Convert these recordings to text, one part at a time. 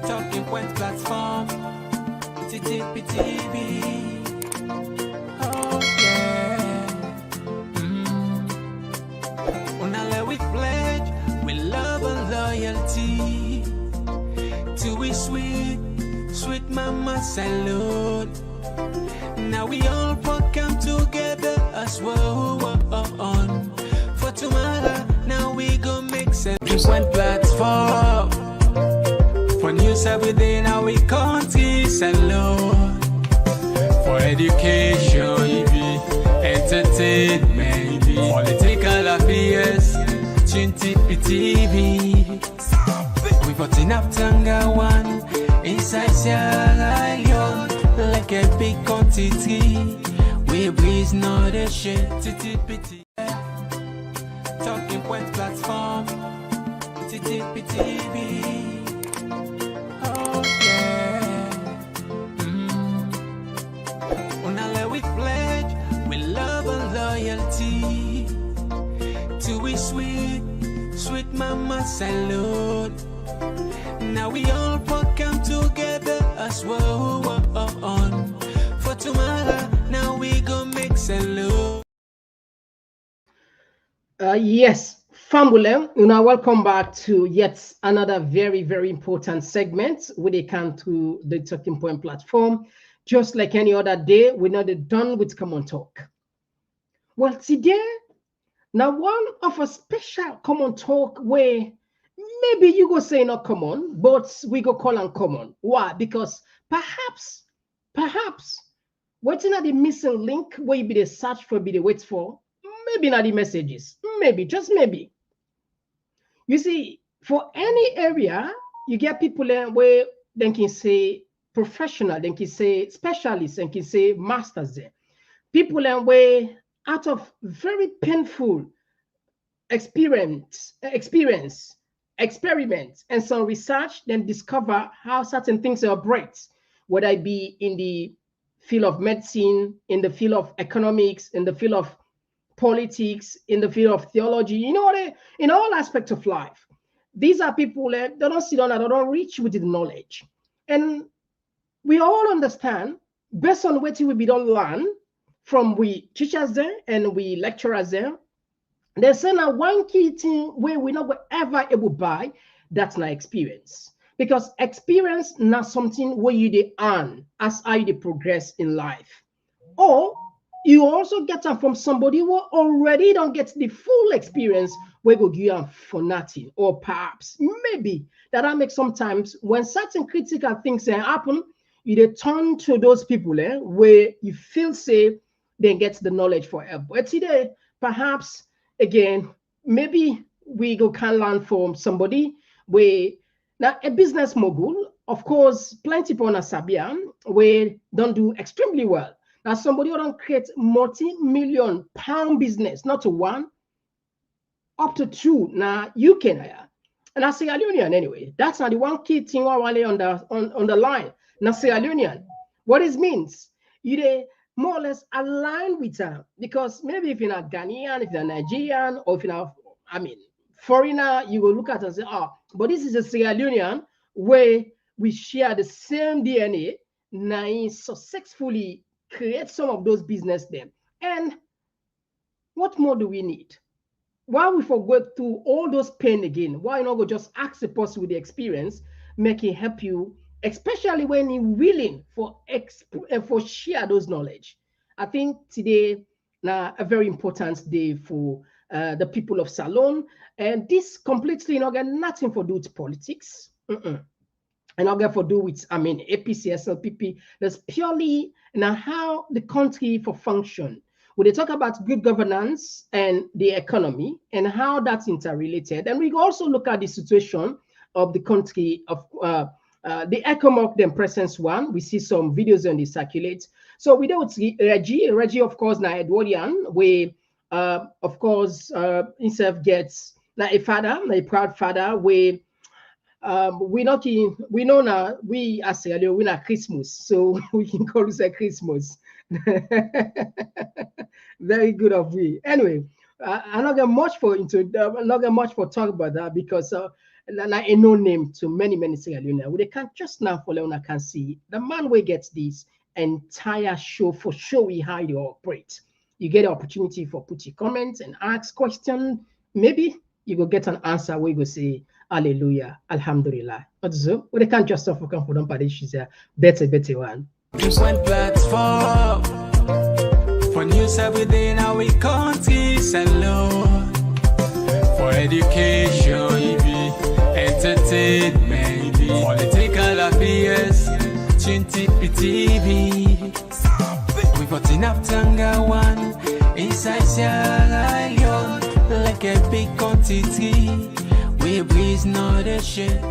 Talking Point platform, TTPTV. Oh yeah. Unale we pledge, we love and loyalty. To we sweet, sweet mama salute. Now we all come together as well on. For tomorrow, now we go make sense. One platform for news every day. Now we country salute. For education, entertainment, political affairs, TTPTV. We put enough Tanga one inside Sierra Leone, like a big quantity. We breeze not a shit. TTPT. Talking Point platform, TTPTV. Oh yeah. Unale we pledge, we love and loyalty. To we sweet, sweet mama salute. Now we all come together as well on. For tomorrow, now we go make salute. Yes, Fambule, welcome back to yet another very, very important segment with a come to the Talking Point platform. Just like any other day, we're not done with Komon-Tok. Well, today, now one of a special Komon-Tok where maybe you go say not common, but we go call on common. Why? Because perhaps, waiting at the missing link where you be the search for, be the wait for, maybe not the messages, maybe, just maybe. You see, for any area, you get people where they can say professional, they can say specialists, and can say masters there. People where out of very painful experiments, and some research, then discover how certain things operate, whether it be in the field of medicine, in the field of economics, in the field of politics, in the field of theology, in all aspects of life. These are people that don't sit down and they don't reach with the knowledge. And we all understand, based on what we don't learn from we teachers there and we lecturers there, they say now one key thing where we're not ever able to buy, that's not experience. Because experience not something where you they earn as how you progress in life. Or you also get them from somebody who already don't get the full experience where go give you for nothing. Or perhaps maybe that makes sometimes when certain critical things happen, you they turn to those people where you feel safe, then get the knowledge forever. But today, perhaps again, maybe we can learn from somebody where now a business mogul, of course, plenty people in Sabia where don't do extremely well. Now somebody who don't create multi-million pound business, not to one, up to two. Now you can and I say Union anyway. That's not the one key thing I want on the line. Now say Union. What it means, you they more or less align with her, because maybe if you're not Ghanaian, if you're Nigerian, or if you're not, foreigner, you will look at it and say, but this is a Sierra Leonean where we share the same DNA, now successfully create some of those business there. And what more do we need? Why we forget through all those pain again? Why not go just ask the person with the experience, make it help you, especially when you're willing for share those knowledge. I think today now a very important day for the people of Salon, and this completely not got nothing to do with politics, and not got to do with APC, SLPP. That's purely now how the country for function. When they talk about good governance and the economy and how that's interrelated, and we also look at the situation of the country of the ECOMOC, the presence one. We see some videos on the circulate. So we don't see Reggie, of course, now Edwardian, where of course himself gets now a father, a proud father, where we know now we as earlier we not Christmas, so we can call it a Christmas. Very good of we. Anyway, I'm not get much for talk about that, because like a no name to many Sierra Leoneans. They can just now follow and can see the man who gets this entire show for showing how you operate. You get the opportunity for put your comments and ask questions. Maybe you will get an answer where you go say Hallelujah, Alhamdulillah. But so we can't just offer come for them parties. Better one. Just one platform for news every day now we country alone. For education, entertainment, political affairs, TV. We got enough Tanga one inside Sierra Leone, like a big quantity. We breeze not a shit.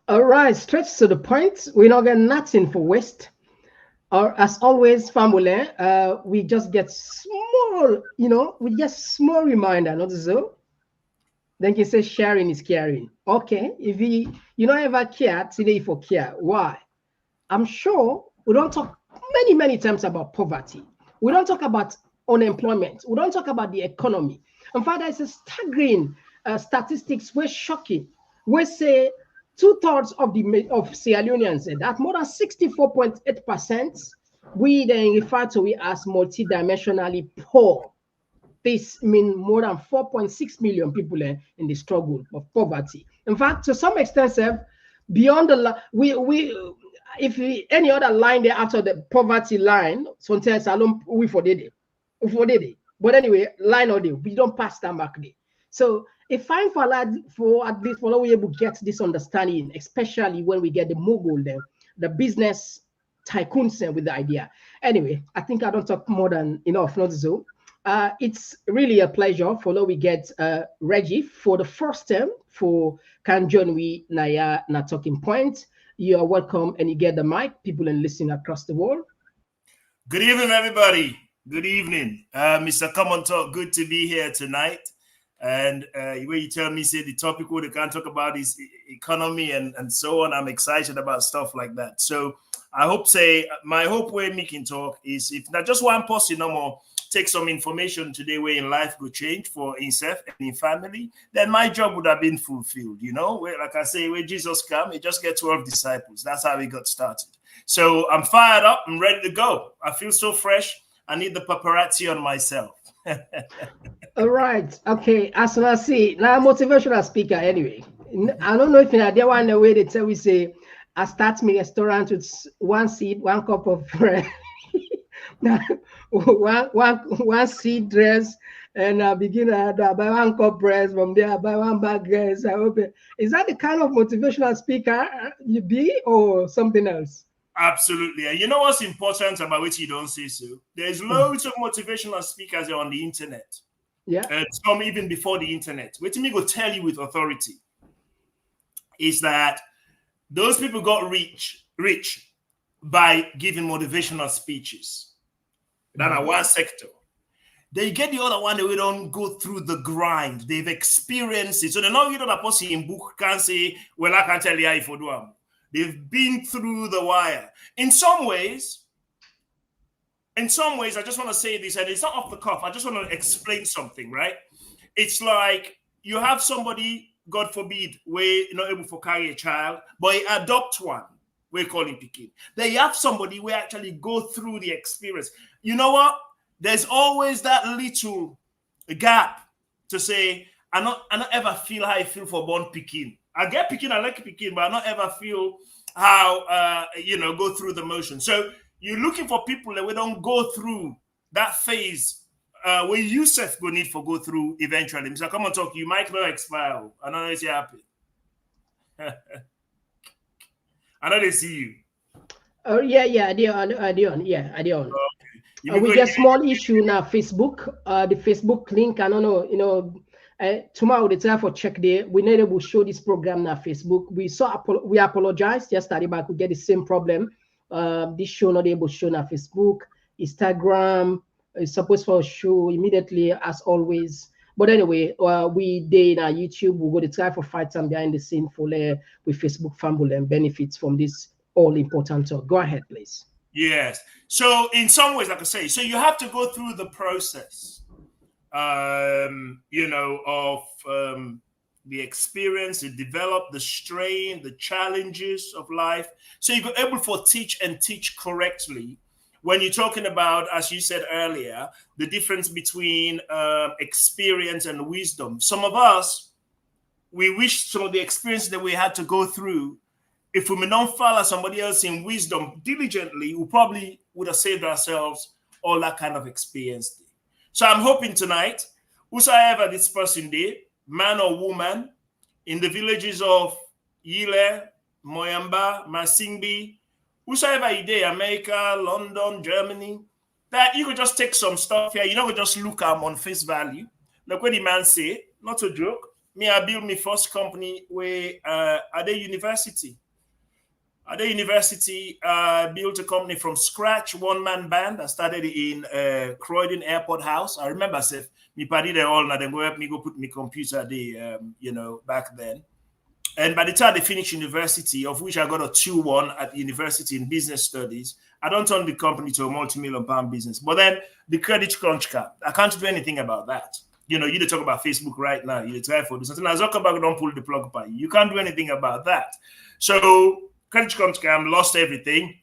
All right, straight to the point. We're not getting nothing for waste. Or as always, family, we just get small, we get small reminder, not so. Then you say sharing is caring. Okay, if you don't ever care, today for care. Why? I'm sure we don't talk many times about poverty. We don't talk about unemployment. We don't talk about the economy. In fact, there's a staggering statistics. We're shocking. We say 2/3 of Sierra Leoneans said that more than 64.8% we then refer to it as multidimensionally poor. This means more than 4.6 million people in the struggle of poverty. In fact, to some extent, beyond the any other line there after the poverty line, sometimes we forget it. But anyway, line or day, we don't pass that mark there. So it's fine for at least for we able to get this understanding, especially when we get the mogul there, the business tycoons with the idea. Anyway, I think I don't talk more than enough, not so. It's really a pleasure for we get Reggie for the first time for can join we na talking point. You are welcome and you get the mic, people and listening across the world. Good evening, everybody. Good evening. Mr. Komon-Tok, good to be here tonight. And where you tell me, say the topic what they can talk about is economy and so on. I'm excited about stuff like that. So I hope my hope where me can talk is if not just one person no more take some information today where in life will change for himself and in family, then my job would have been fulfilled. Where, like I say, where Jesus came, he just get 12 disciples. That's how he got started. So I'm fired up. I'm ready to go. I feel so fresh. I need the paparazzi on myself. All right. Okay. As I see, now motivational speaker anyway. I don't know if in a one way they tell we say I start my restaurant with one seed, one cup of bread. one seed dress, and I begin to buy one cup bread from there, buy one bag dress. I hope is that the kind of motivational speaker you be or something else? Absolutely. And you know what's important about what you don't say so? There's loads of motivational speakers on the internet. Yeah. And some even before the internet. What me go tell you with authority is that those people got rich by giving motivational speeches. That are one sector. They get the other one that we don't go through the grind. They've experienced it. So they're not a person in book can say, well, I can't tell you how you do them. They've been through the wire. In some ways, I just want to say this, and it's not off the cuff. I just want to explain something, right? It's like you have somebody, God forbid, where you're not able to carry a child, but you adopt one. We call him Pikin. They have somebody who actually go through the experience. You know what? There's always that little gap to say, I not ever feel how I feel for born Pikin. I get Pikin, I like Pikin, but I not ever feel how go through the motion. So you're looking for people that we don't go through that phase where Yusuf will need for go through eventually. Mr. Komon-Tok, you might not expire. I don't know if you're happy. I know they see you. Oh yeah, I do. Okay. We get small issue now. Facebook, the Facebook link. I don't know. Tomorrow the time for check there. We need to show this program now. Facebook. We apologize. Yesterday back we get the same problem. This show not able to show now. Facebook, Instagram is supposed to show immediately as always. But anyway, we did on YouTube. We go to try for fight time behind the scene for with Facebook family and benefits from this all important talk. Go ahead, please. Yes. So in some ways, like I say, so you have to go through the process, of the experience, the develop, the strain, the challenges of life. So you're able to teach correctly. When you're talking about, as you said earlier, the difference between experience and wisdom. Some of us, we wish some of the experience that we had to go through, if we may not follow somebody else in wisdom diligently, we probably would have saved ourselves all that kind of experience. So I'm hoping tonight, whosoever this person did, man or woman, in the villages of Yile, Moyamba, Masingbi, whosoever you did, America, London, Germany, that you could just take some stuff here. You know, just look at them on face value. Like what the man say, not a joke. Me, I built my first company where at the university. At the university, I built a company from scratch, one-man band. I started in Croydon Airport House. I remember I said, me party there all night and go help me go put my computer there, back then. And by the time they finished university, of which I got a 2-1 at university in business studies, I don't turn the company to a multi-million pound business. But then the credit crunch came. I can't do anything about that. You talk about Facebook right now. You try for something. As Zuckerberg don't pull the plug by you. You can't do anything about that. So credit crunch came, lost everything.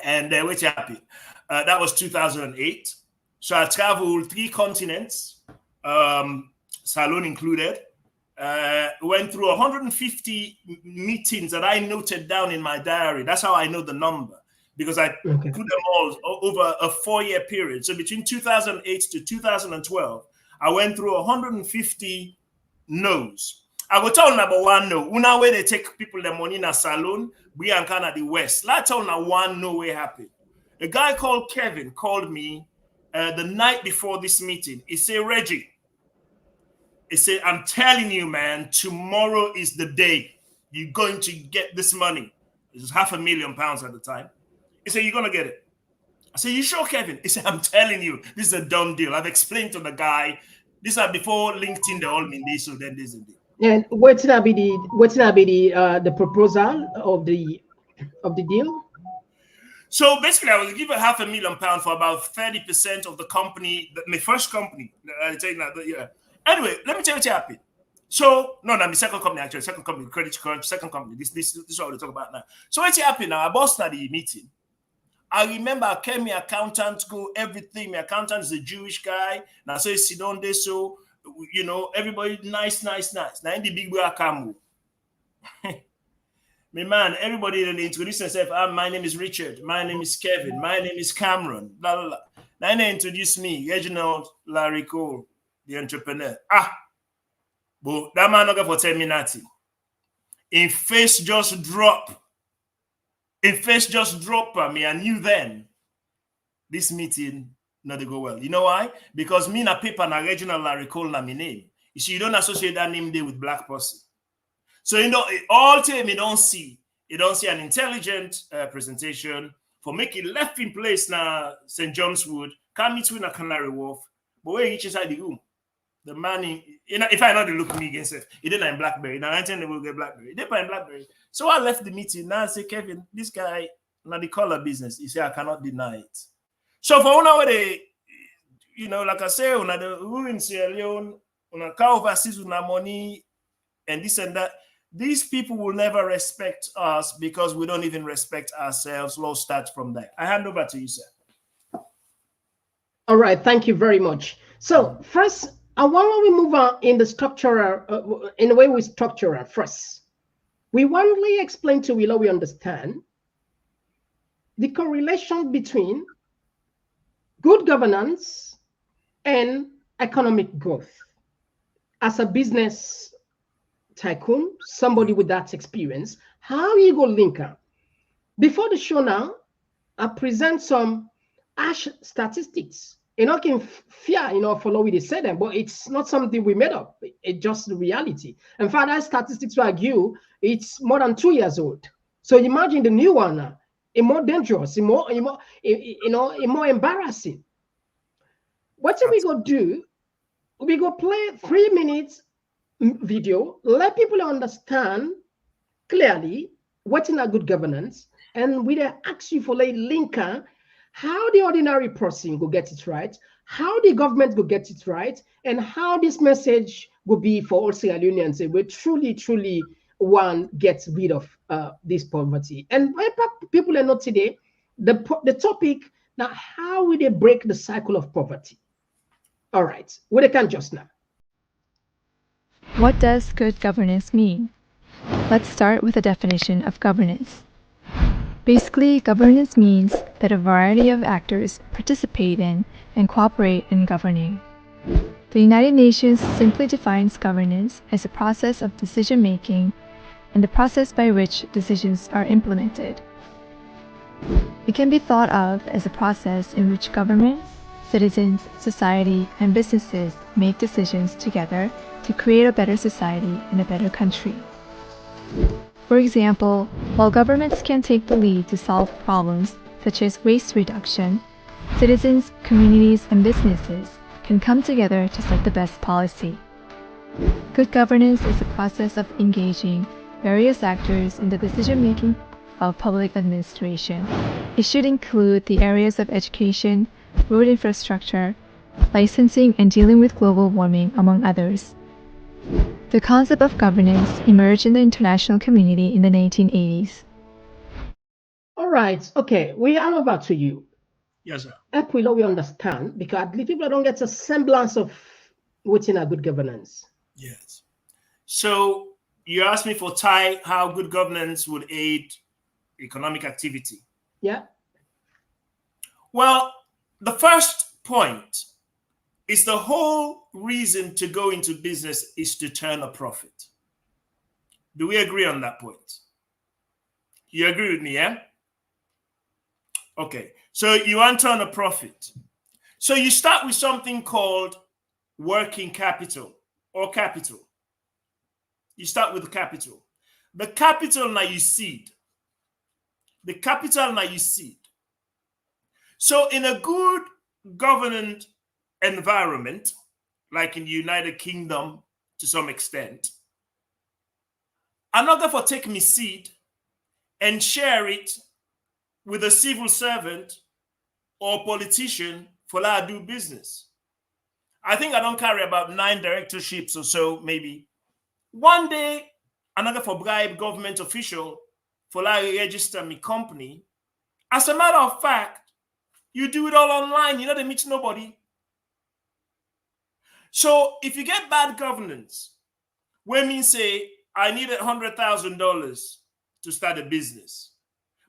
And what's happened? That was 2008. So I traveled 3 continents, Salon included. Went through 150 meetings that I noted down in my diary. That's how I know the number, because I put them all over a 4-year period. So between 2008 to 2012, I went through 150 no's. I will tell number 1 no. Una where they take people the money in a salon, we are kind of the West. Let's tell now 1 no way happen. A guy called Kevin called me the night before this meeting. He said, Reggie, he said, I'm telling you, man, tomorrow is the day you're going to get this money. It was £500,000 at the time. He said, you're going to get it. I said, you sure, Kevin? He said, I'm telling you, this is a done deal. I've explained to the guy, this is before LinkedIn, the all mean this, so then this and that. And what's gonna be the proposal of the deal? So basically, I was given £500,000 for about 30% of the company, my first company. Anyway, let me tell you what happened. So, my second company, actually, second company, Credit Crunch, second company. This is what we're talking about now. So what's happened now? I bossed at the meeting. I remember I came, my accountant, go everything. My accountant is a Jewish guy. Now, so he's sit down there, so, everybody nice. Now, in the big boy, I come. My man, everybody introduce themselves. My name is Richard. My name is Kevin. My name is Cameron. Blah, blah, blah. Now, they introduce me, Reginald Larry Cole, the entrepreneur. But that man not go for 10 minutes. In face just drop. Me. I knew then this meeting not to go well. You know why? Because me na paper na Reginald Larry Cole na my name. You see, you don't associate that name there with black person. So all time you don't see an intelligent presentation for making left in place na St. John's Wood, come meet with a Canary Wharf, but when he reach inside the room, the man, if I know they look at me against it, he didn't like BlackBerry. Now I tell they will get BlackBerry. They buy BlackBerry. So I left the meeting. Now I say, Kevin, this guy, now the color business. He said, I cannot deny it. So for one they, like I say, on the ruin Sierra Leone, on a car overseas with our money and this and that. These people will never respect us because we don't even respect ourselves. We'll start from there. I hand over to you, sir. All right. Thank you very much. So first, I want to move on in the structural, in the way we structure it first. We want to explain to Willow we understand the correlation between good governance and economic growth. As a business tycoon, somebody with that experience, how you go link up? Before the show now, I present some ASH statistics. Can fear, follow what they said them, but it's not something we made up. It's just the reality. In fact, that statistics will argue it's more than 2 years old. So imagine the new one, it's more dangerous, it's more embarrassing. What are we gonna do? We go play 3 minutes video, let people understand clearly what's in a good governance, and we ask you for a linker how the ordinary person will get it right, how the government will get it right, and how this message will be for all Sierra Leoneans. We truly one gets rid of this poverty. And people are not today. The topic now, how will they break the cycle of poverty? All right, what they can just now. What does good governance mean? Let's start with a definition of governance. Basically, governance means that a variety of actors participate in and cooperate in governing. The United Nations simply defines governance as a process of decision-making and the process by which decisions are implemented. It can be thought of as a process in which government, citizens, society, and businesses make decisions together to create a better society and a better country. For example, while governments can take the lead to solve problems such as waste reduction, citizens, communities, and businesses can come together to set the best policy. Good governance is a process of engaging various actors in the decision-making of public administration. It should include the areas of education, road infrastructure, licensing, and dealing with global warming, among others. The concept of governance emerged in the international community in the 1980s. All right, okay, we are over to you. Yes, sir. We understand, because at least people don't get a semblance of what's in a good governance. Yes. So you asked me for how good governance would aid economic activity. Yeah. Well, the first point is the whole reason to go into business is to turn a profit. Do we agree on that point? You agree with me, yeah? Okay. So you want to turn a profit. So you start with something called working capital or capital. You start with the capital. The capital now you seed. The capital now you seed. So in a good governance environment, like in the United Kingdom to some extent, I'm not going to take me seed and share it with a civil servant or politician for I do business. I think I don't carry about 9 directorships or so, maybe. One day, another for bribe government official for I register me company. As a matter of fact, you do it all online. You know, they meet nobody. So if you get bad governance, when me say, I need $100,000 to start a business,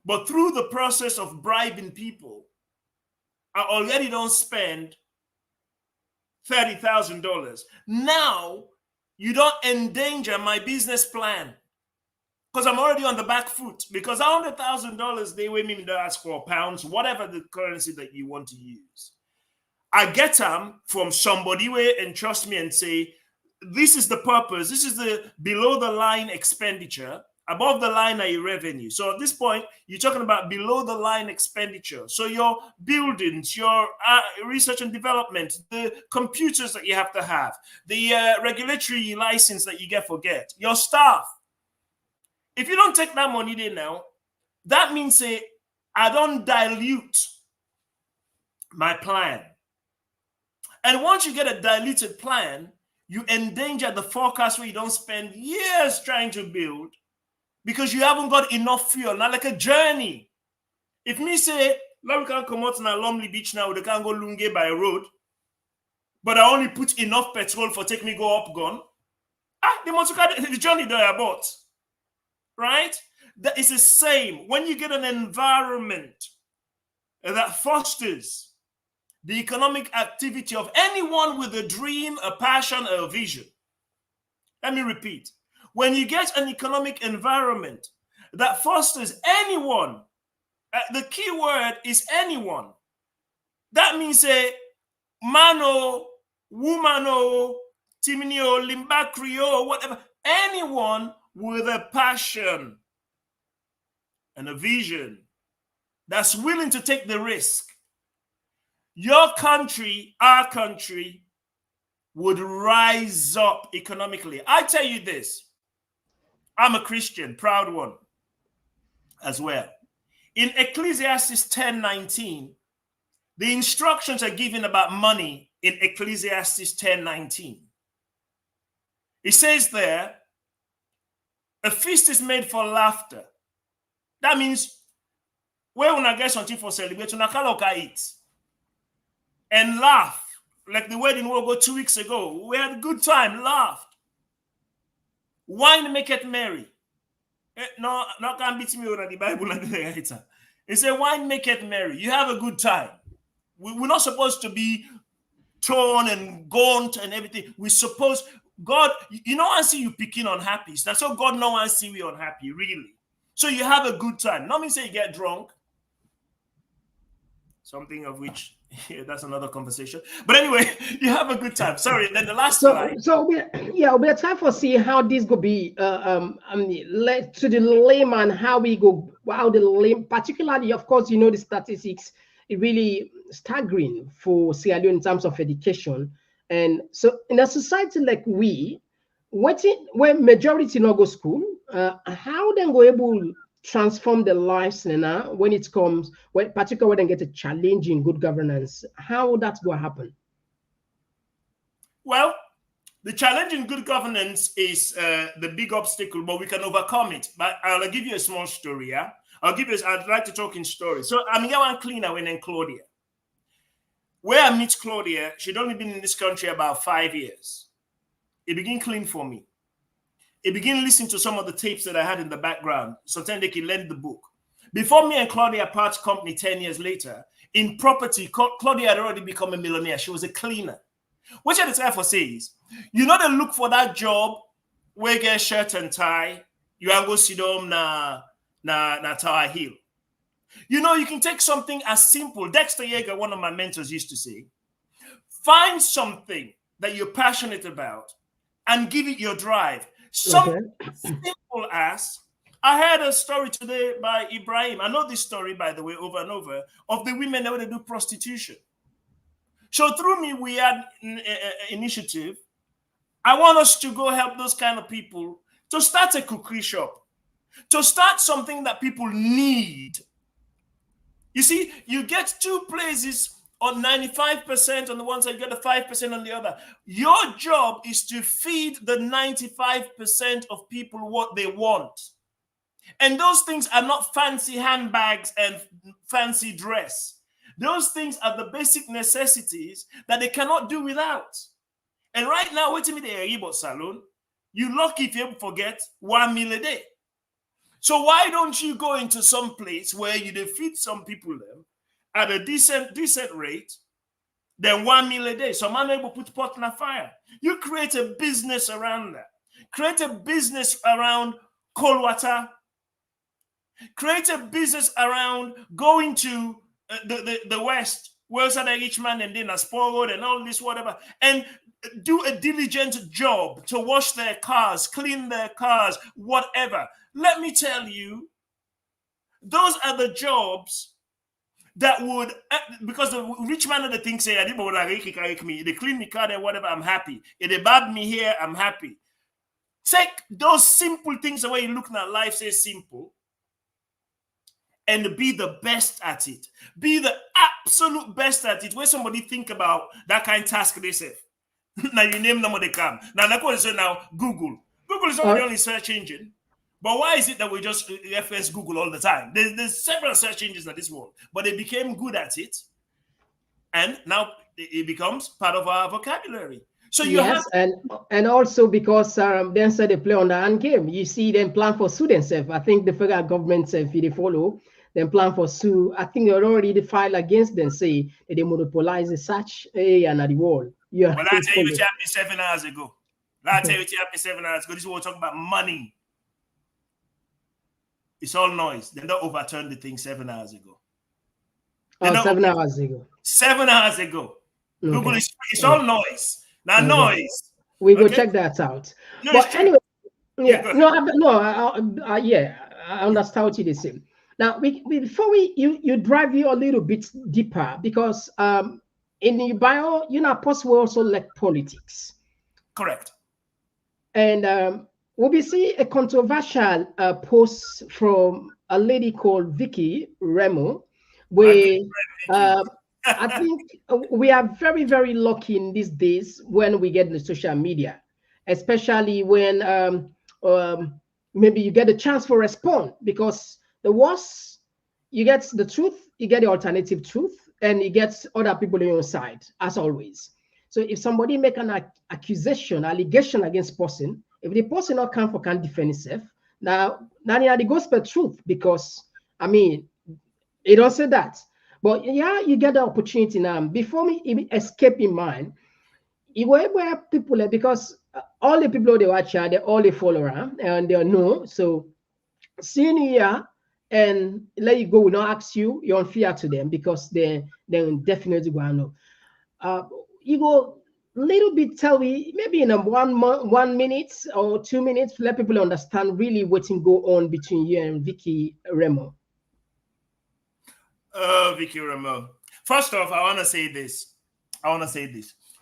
but through the process of bribing people, I already don't spend $30,000. Now, you don't endanger my business plan because I'm already on the back foot. Because $100,000, they will mean to ask for pounds, whatever the currency that you want to use. I get them from somebody where and trust me and say, this is the purpose. This is the below the line expenditure. Above the line are your revenue. So at this point, you're talking about below the line expenditure. So your buildings, your research and development, the computers that you have to have, the regulatory license that you get, your staff. If you don't take that money there now, that means I don't dilute my plan. And once you get a diluted plan, you endanger the forecast where you don't spend years trying to build because you haven't got enough fuel. Now, like a journey. If me say, now we can come out to Lumley Beach now, they can go Lunge by road, but I only put enough petrol for take me go up gun. The journey there about. Right? That is the same. When you get an environment that fosters the economic activity of anyone with a dream, a passion, a vision. Let me repeat. When you get an economic environment that fosters anyone, the key word is anyone. That means mano, womano, timinio, limbacrio, whatever. Anyone with a passion and a vision that's willing to take the risk. Your country, our country, would rise up economically. I tell you this, I'm a Christian, proud one as well. In Ecclesiastes 10:19, The instructions are given about money in Ecclesiastes 10:19. It says there, a feast is made for laughter. That means where una get something for celebration, una can eat and laugh. Like the wedding we go 2 weeks ago. We had a good time, laughed. Wine maketh merry. No, can't beat me over the Bible and the It said, wine maketh merry. You have a good time. We're not supposed to be torn and gaunt and everything. We suppose God, you know, I see you picking unhappy. That's so God no one see we unhappy, really. So you have a good time. Not mean say you get drunk. Something of which that's another conversation. But anyway, you have a good time. Sorry, then the last slide. So we're trying to see how this could be to the layman, how we go, how the layman, particularly, of course, you know, the statistics, it really staggering for Sierra Leone in terms of education. And so in a society like where majority not go school, how then go able transform the lives now when it comes, particularly when they get a challenge in good governance, how that's going to happen? Well, the challenge in good governance is the big obstacle, but we can overcome it. But I'll give you a small story. Yeah, I'd like to talk in stories. So I'm here one cleaner when Claudia. Where I meet Claudia, she'd only been in this country about 5 years. It began clean for me. It began listening to some of the tapes that I had in the background. Sometimes they can lend the book. Before me and Claudia part company 10 years later, in property, Claudia had already become a millionaire. She was a cleaner. What the guy for says, you know, they look for that job where you get shirt and tie, you are go sit down na Tower Hill. You know, you can take something as simple. Dexter Yeager, one of my mentors, used to say, find something that you're passionate about and give it your drive. Something simple as, I heard a story today by Ibrahim. I know this story, by the way, over and over, of the women that would do prostitution. So through me, we had an initiative. I want us to go help those kind of people to start a cookery shop, to start something that people need. You see, you get two places on 95% on the one side, you get the 5% on the other. Your job is to feed the 95% of people what they want. And those things are not fancy handbags and fancy dress. Those things are the basic necessities that they cannot do without. And right now, wait till me the Eribo Salon, you lucky if you forget 1 meal a day. So why don't you go into some place where you feed some people them at a decent rate, then 1 meal a day. So man able to put pot in a fire. You create a business around that. Create a business around cold water. Create a business around going to the West, where else are the rich man and then a spoiled and all this, whatever, and do a diligent job to wash their cars, clean their cars, whatever. Let me tell you, those are the jobs that would, because the rich man of the thing say, they clean me car and whatever, I'm happy. If they bag me here, I'm happy. Take those simple things the way you look at life, say simple, and be the best at it. Be the absolute best at it. Where somebody think about that kind of task they say. Now you name them when they come. Now like what I say now, Google. Google is not the only search engine. But why is it that we just reference Google all the time? There's several search engines in this world, but they became good at it. And now it becomes part of our vocabulary. So you have, and also because then say they play on the hand game. You see them plan for sue themselves. I think the federal government if they follow, then plan for sue. I think they already filed against them, say that they monopolize the search area and the world. Yeah. Well, I'll tell you what happened 7 hours ago. I'll tell you what happened 7 hours ago. This is what we're talking about, money. It's all noise. They don't overturn the thing 7 hours ago. 7 hours ago. 7 hours ago. Okay. Google is it's all noise. Now noise. We go check that out. No, but anyway, I understand what you're saying. Now, before you drive you a little bit deeper, because in the bio, possible also like politics. Correct. And we see a controversial post from a lady called Vicky Remo, where I think we are very, very lucky in these days when we get the social media, especially when maybe you get a chance for respond, because the worst, you get the truth, you get the alternative truth, and you get other people on your side, as always. So if somebody make an accusation, allegation against person, if the person not come for can defend himself, now the gospel truth, because I mean, it don't say that. But yeah, you get the opportunity now. Before me even escape in mind, it were people because all the people they watch here, they all they follow around and they know. So seeing you here and let you go will not ask you, you're unfair to them, because they definitely gonna know. You go little bit tell me maybe in a 1 minute or 2 minutes, let people understand really what can go on between you and Vicky Remo. Oh, Vicky Remo. First off, I want to say this.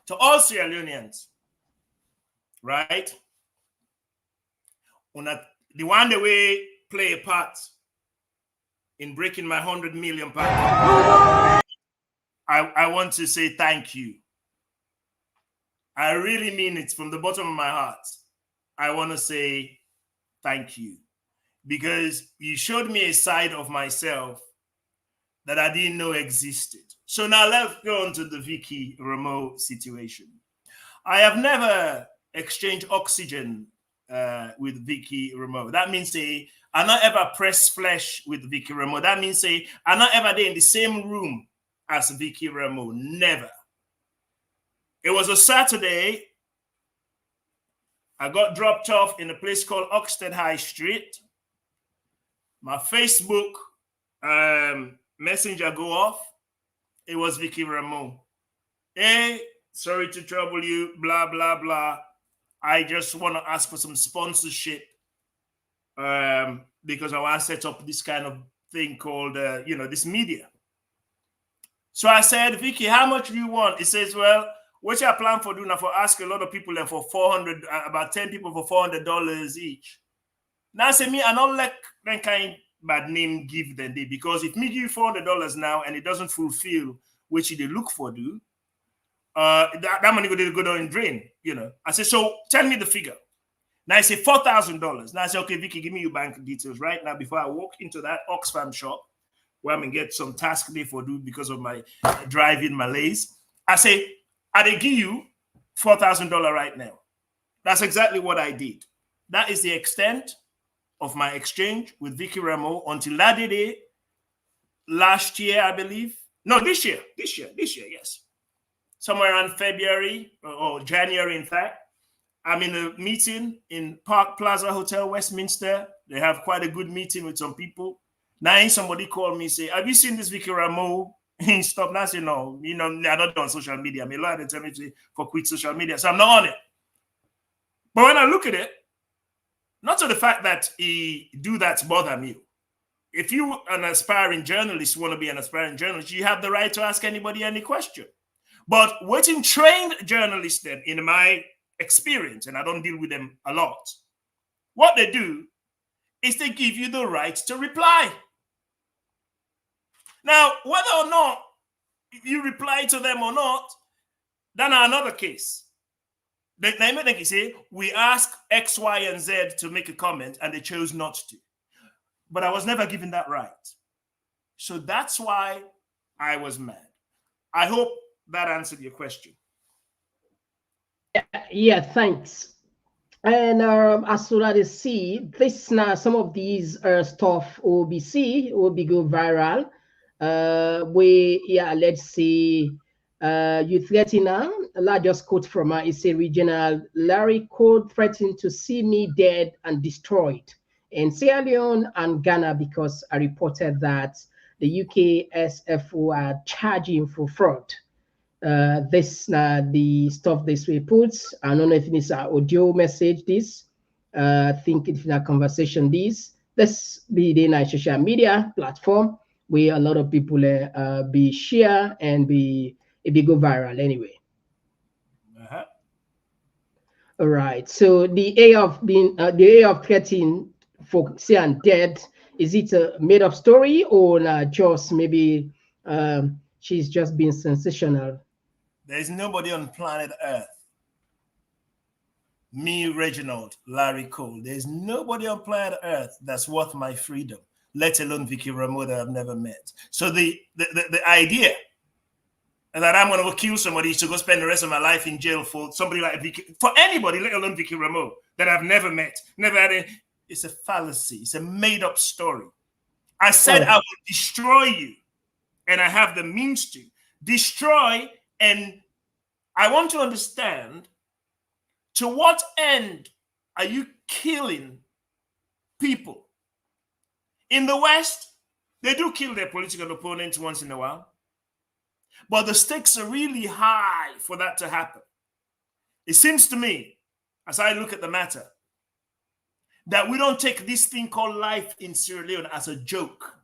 To all Sierra Leoneans, right? The one the way play a part in breaking my 100 million pound. I want to say thank you. I really mean it from the bottom of my heart. I want to say thank you, because you showed me a side of myself that I didn't know existed. So now let's go on to the Vicky Remo situation. I have never exchanged oxygen with Vicky Remo. That means I not ever press flesh with Vicky Remo. That means I not ever there in the same room as Vicky Remo. Never. It was a Saturday. I got dropped off in a place called Oxted High Street. My Facebook messenger go off. It was Vicky Remo. Hey, sorry to trouble you, blah, blah, blah. I just want to ask for some sponsorship because I want to set up this kind of thing called, this media. So I said, Vicky, how much do you want? He says, well, what I plan for doing now for ask a lot of people and for 400, about 10 people for $400 each. Now I say me, I don't like that kind bad name give them day, because if me give you $400 now and it doesn't fulfill what you they look for do, that money go down in drain, I say, so tell me the figure. Now I say $4,000. Now I say, okay, Vicky, give me your bank details right now before I walk into that Oxfam shop where I'm gonna get some task day for do because of my driving malaise. I say, I they give you $4,000 right now. That's exactly what I did. That is the extent of my exchange with Vicky Remo until that day last year, I believe. No, this year, yes. Somewhere around February or January, in fact. I'm in a meeting in Park Plaza Hotel, Westminster. They have quite a good meeting with some people. Now somebody called me and say, have you seen this Vicky Remo? He stopped. Now I say, no, I'm not on social media. I'm a lot of tell me to quit social media. So I'm not on it. But when I look at it, not to the fact that he do that bother me. If you an aspiring journalist want to be an aspiring journalist, you have the right to ask anybody any question. But waiting trained journalists then, in my experience, and I don't deal with them a lot, what they do is they give you the right to reply. Now, whether or not you reply to them or not, that's another case. They may say, we ask X, Y, and Z to make a comment, and they chose not to. But I was never given that right. So that's why I was mad. I hope that answered your question. Yeah, thanks. And as soon as you see this now, some of these stuff will be go viral. Let's see. Youth Latina, largest quote from her is a regional Larry Code threatened to see me dead and destroyed in Sierra Leone and Ghana because I reported that the UK SFO are charging for fraud. The stuff this way puts. I don't know if it's an audio message. I think it's a conversation. This be the social media platform where a lot of people be share and it be go viral anyway. All right. So the A of being the A of threatening for saying dead, is it a made up story or just maybe she's just being sensational. There's nobody on planet Earth, me, Reginald, Larry Cole, there's nobody on planet Earth that's worth my freedom, let alone Vicky Rameau that I've never met. So the idea that I'm going to go kill somebody to go spend the rest of my life in jail for somebody like Vicky, for anybody, let alone Vicky Rameau, that I've never met, never had a, it's a fallacy. It's a made-up story. I said I will destroy you, and I have the means to destroy, and I want to understand, to what end are you killing people? In the West, they do kill their political opponents once in a while, but the stakes are really high for that to happen. It seems to me, as I look at the matter, that we don't take this thing called life in Sierra Leone as a joke.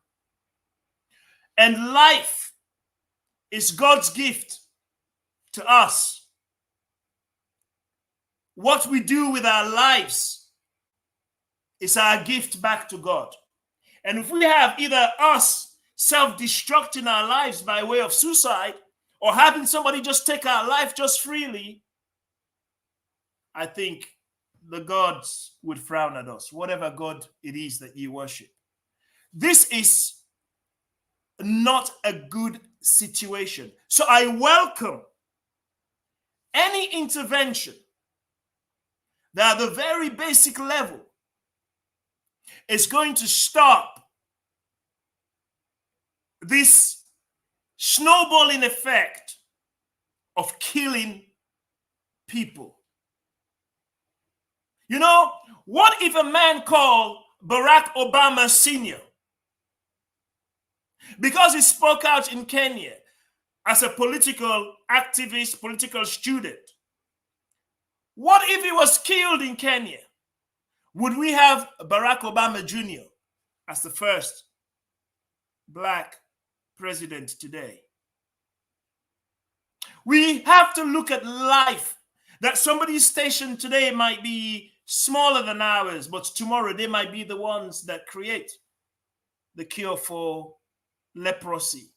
And life is God's gift to us. What we do with our lives is our gift back to God. And if we have either us self-destructing our lives by way of suicide or having somebody just take our life just freely, I think the gods would frown at us, whatever God it is that you worship. This is not a good situation. So I welcome any intervention that at the very basic level is going to stop this snowballing effect of killing people. You know, what if a man called Barack Obama Sr., because he spoke out in Kenya as a political activist, political student, what if he was killed in Kenya? Would we have Barack Obama Jr. as the first black president today? We have to look at life, that somebody's station today might be smaller than ours, but tomorrow they might be the ones that create the cure for leprosy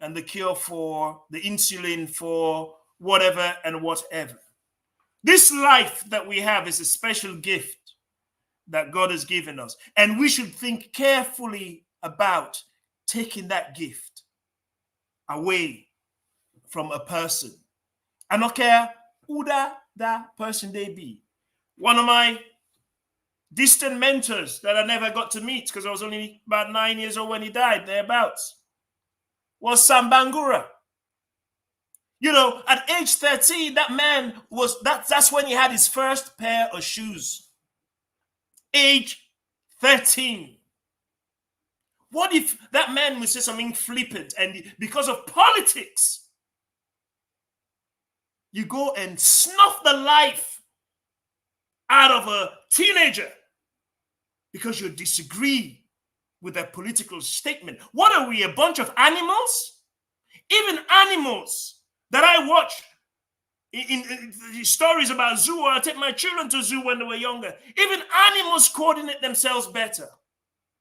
and the cure for the insulin for whatever and whatever. This life that we have is a special gift that God has given us, and we should think carefully about taking that gift away from a person. I don't care who that person they be. One of my distant mentors that I never got to meet because I was only about 9 years old when he died, thereabouts, was Sam Bangura. You know, at age 13, that man was, that's when he had his first pair of shoes. Age 13. What if that man would say something flippant and because of politics, you go and snuff the life out of a teenager because you disagree with their political statement? What are we, a bunch of animals? Even animals that I watch in stories about zoo, or I take my children to zoo when they were younger, even animals coordinate themselves better.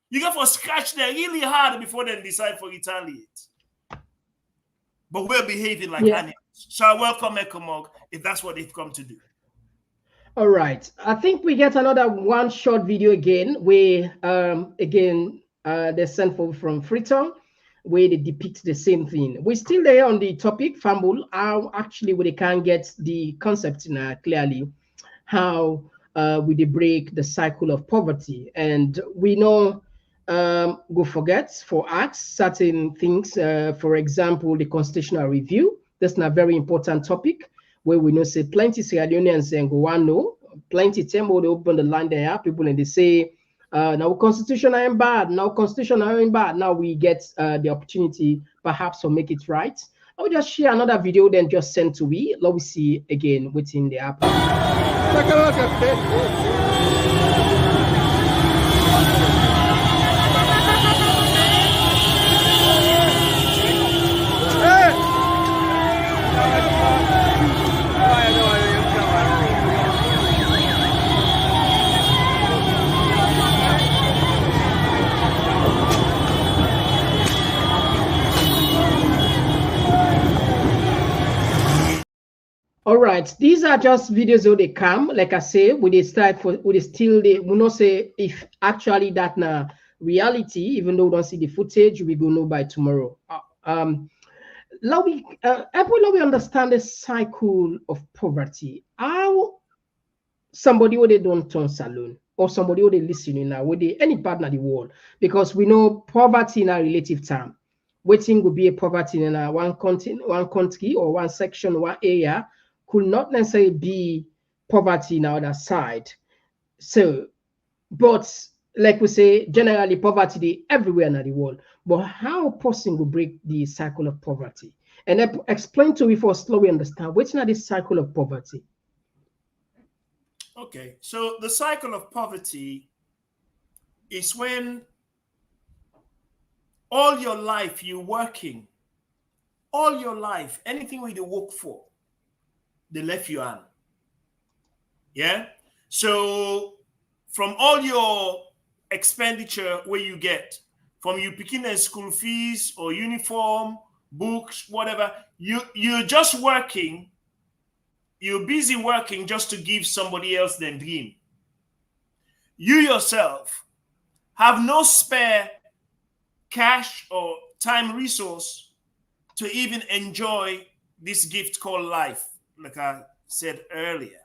You got to scratch there really hard before they decide to retaliate. But we're behaving like animals. So I welcome Komon-Tok if that's what they've come to do. All right. I think we get another one short video again, where they sent from Freetown, where they depict the same thing. We're still there on the topic, Fambul, how actually we can get the concept clearly, how we break the cycle of poverty. And we know go forget for acts certain things, for example, the constitutional review. That's not a very important topic, where we know say plenty Sierra Leoneans and go on know plenty temple they open the line there are people and they say now constitution ain't bad, now constitution ain't bad. Now we get the opportunity perhaps to make it right. I will just share another video then just send to we. Let me see again within the app. All right, these are just videos how they come. Like I say, we dey start for we dey still they we not say if actually that na reality, even though we don't see the footage, we go know by tomorrow. Let we understand the cycle of poverty. How somebody who they don't turn saloon or somebody who they listening now, with any partner in the world, because we know poverty in a relative term. Waiting would be a poverty in a one country or one section, one area, could not necessarily be poverty in the other side. So, but like we say, generally poverty everywhere in the world. But how a person will break the cycle of poverty? And explain to me for slowly understand which is this cycle of poverty. Okay, so the cycle of poverty is when all your life you're working, all your life, anything we work for, they left you on. Yeah? So from all your expenditure where you get, from you picking a school fees or uniform, books, whatever, you're just working, you're busy working just to give somebody else their dream. You yourself have no spare cash or time resource to even enjoy this gift called life, like I said earlier.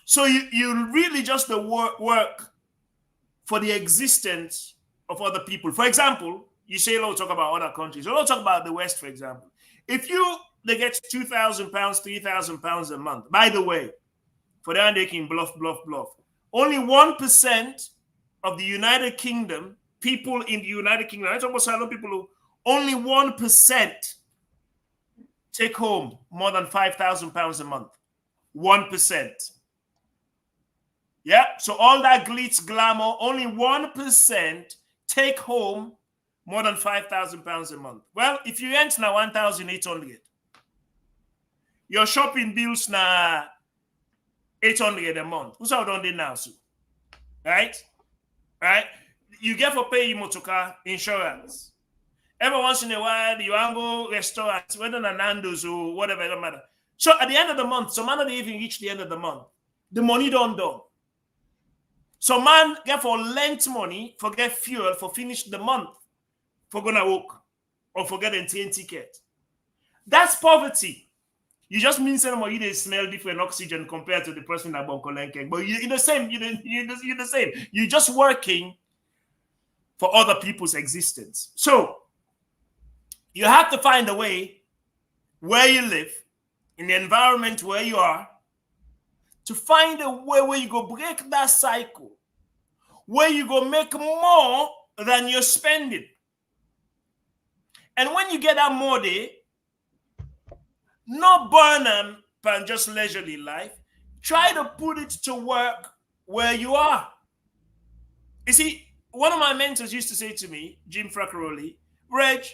So you really just work for the existence of other people. For example, you say, "Let's talk about other countries." So let's talk about the West, for example. If they get £2,000, £3,000 a month. By the way, for the they can bluff. Only 1% of the United Kingdom, people in the United Kingdom, I talk about silent people who only 1% take home more than £5,000 a month. 1%. Yeah, so all that glitz glamour, only 1% take home more than £5,000 a month. Well, if you rent now 1,800, your shopping bills now 800 a month. Who's out on there now, so? Right? You get for pay motoka insurance. Every once in a while, you go restaurants, whether it's Nando's or whatever, it don't matter. So at the end of the month, some man don't even reach the end of the month. The money done. So man get for lent money, forget fuel, for finish the month, for gonna walk, or forget a train ticket. That's poverty. You just mean somebody they smell different oxygen compared to the person that bought Kolenke. But you're the same. You're the same. You're just working for other people's existence. So you have to find a way where you live, in the environment where you are, to find a way where you go break that cycle, where you go make more than you're spending. And when you get that more day, not burn them and just leisurely life. Try to put it to work where you are. You see, one of my mentors used to say to me, Jim Fraccaroli, "Reg,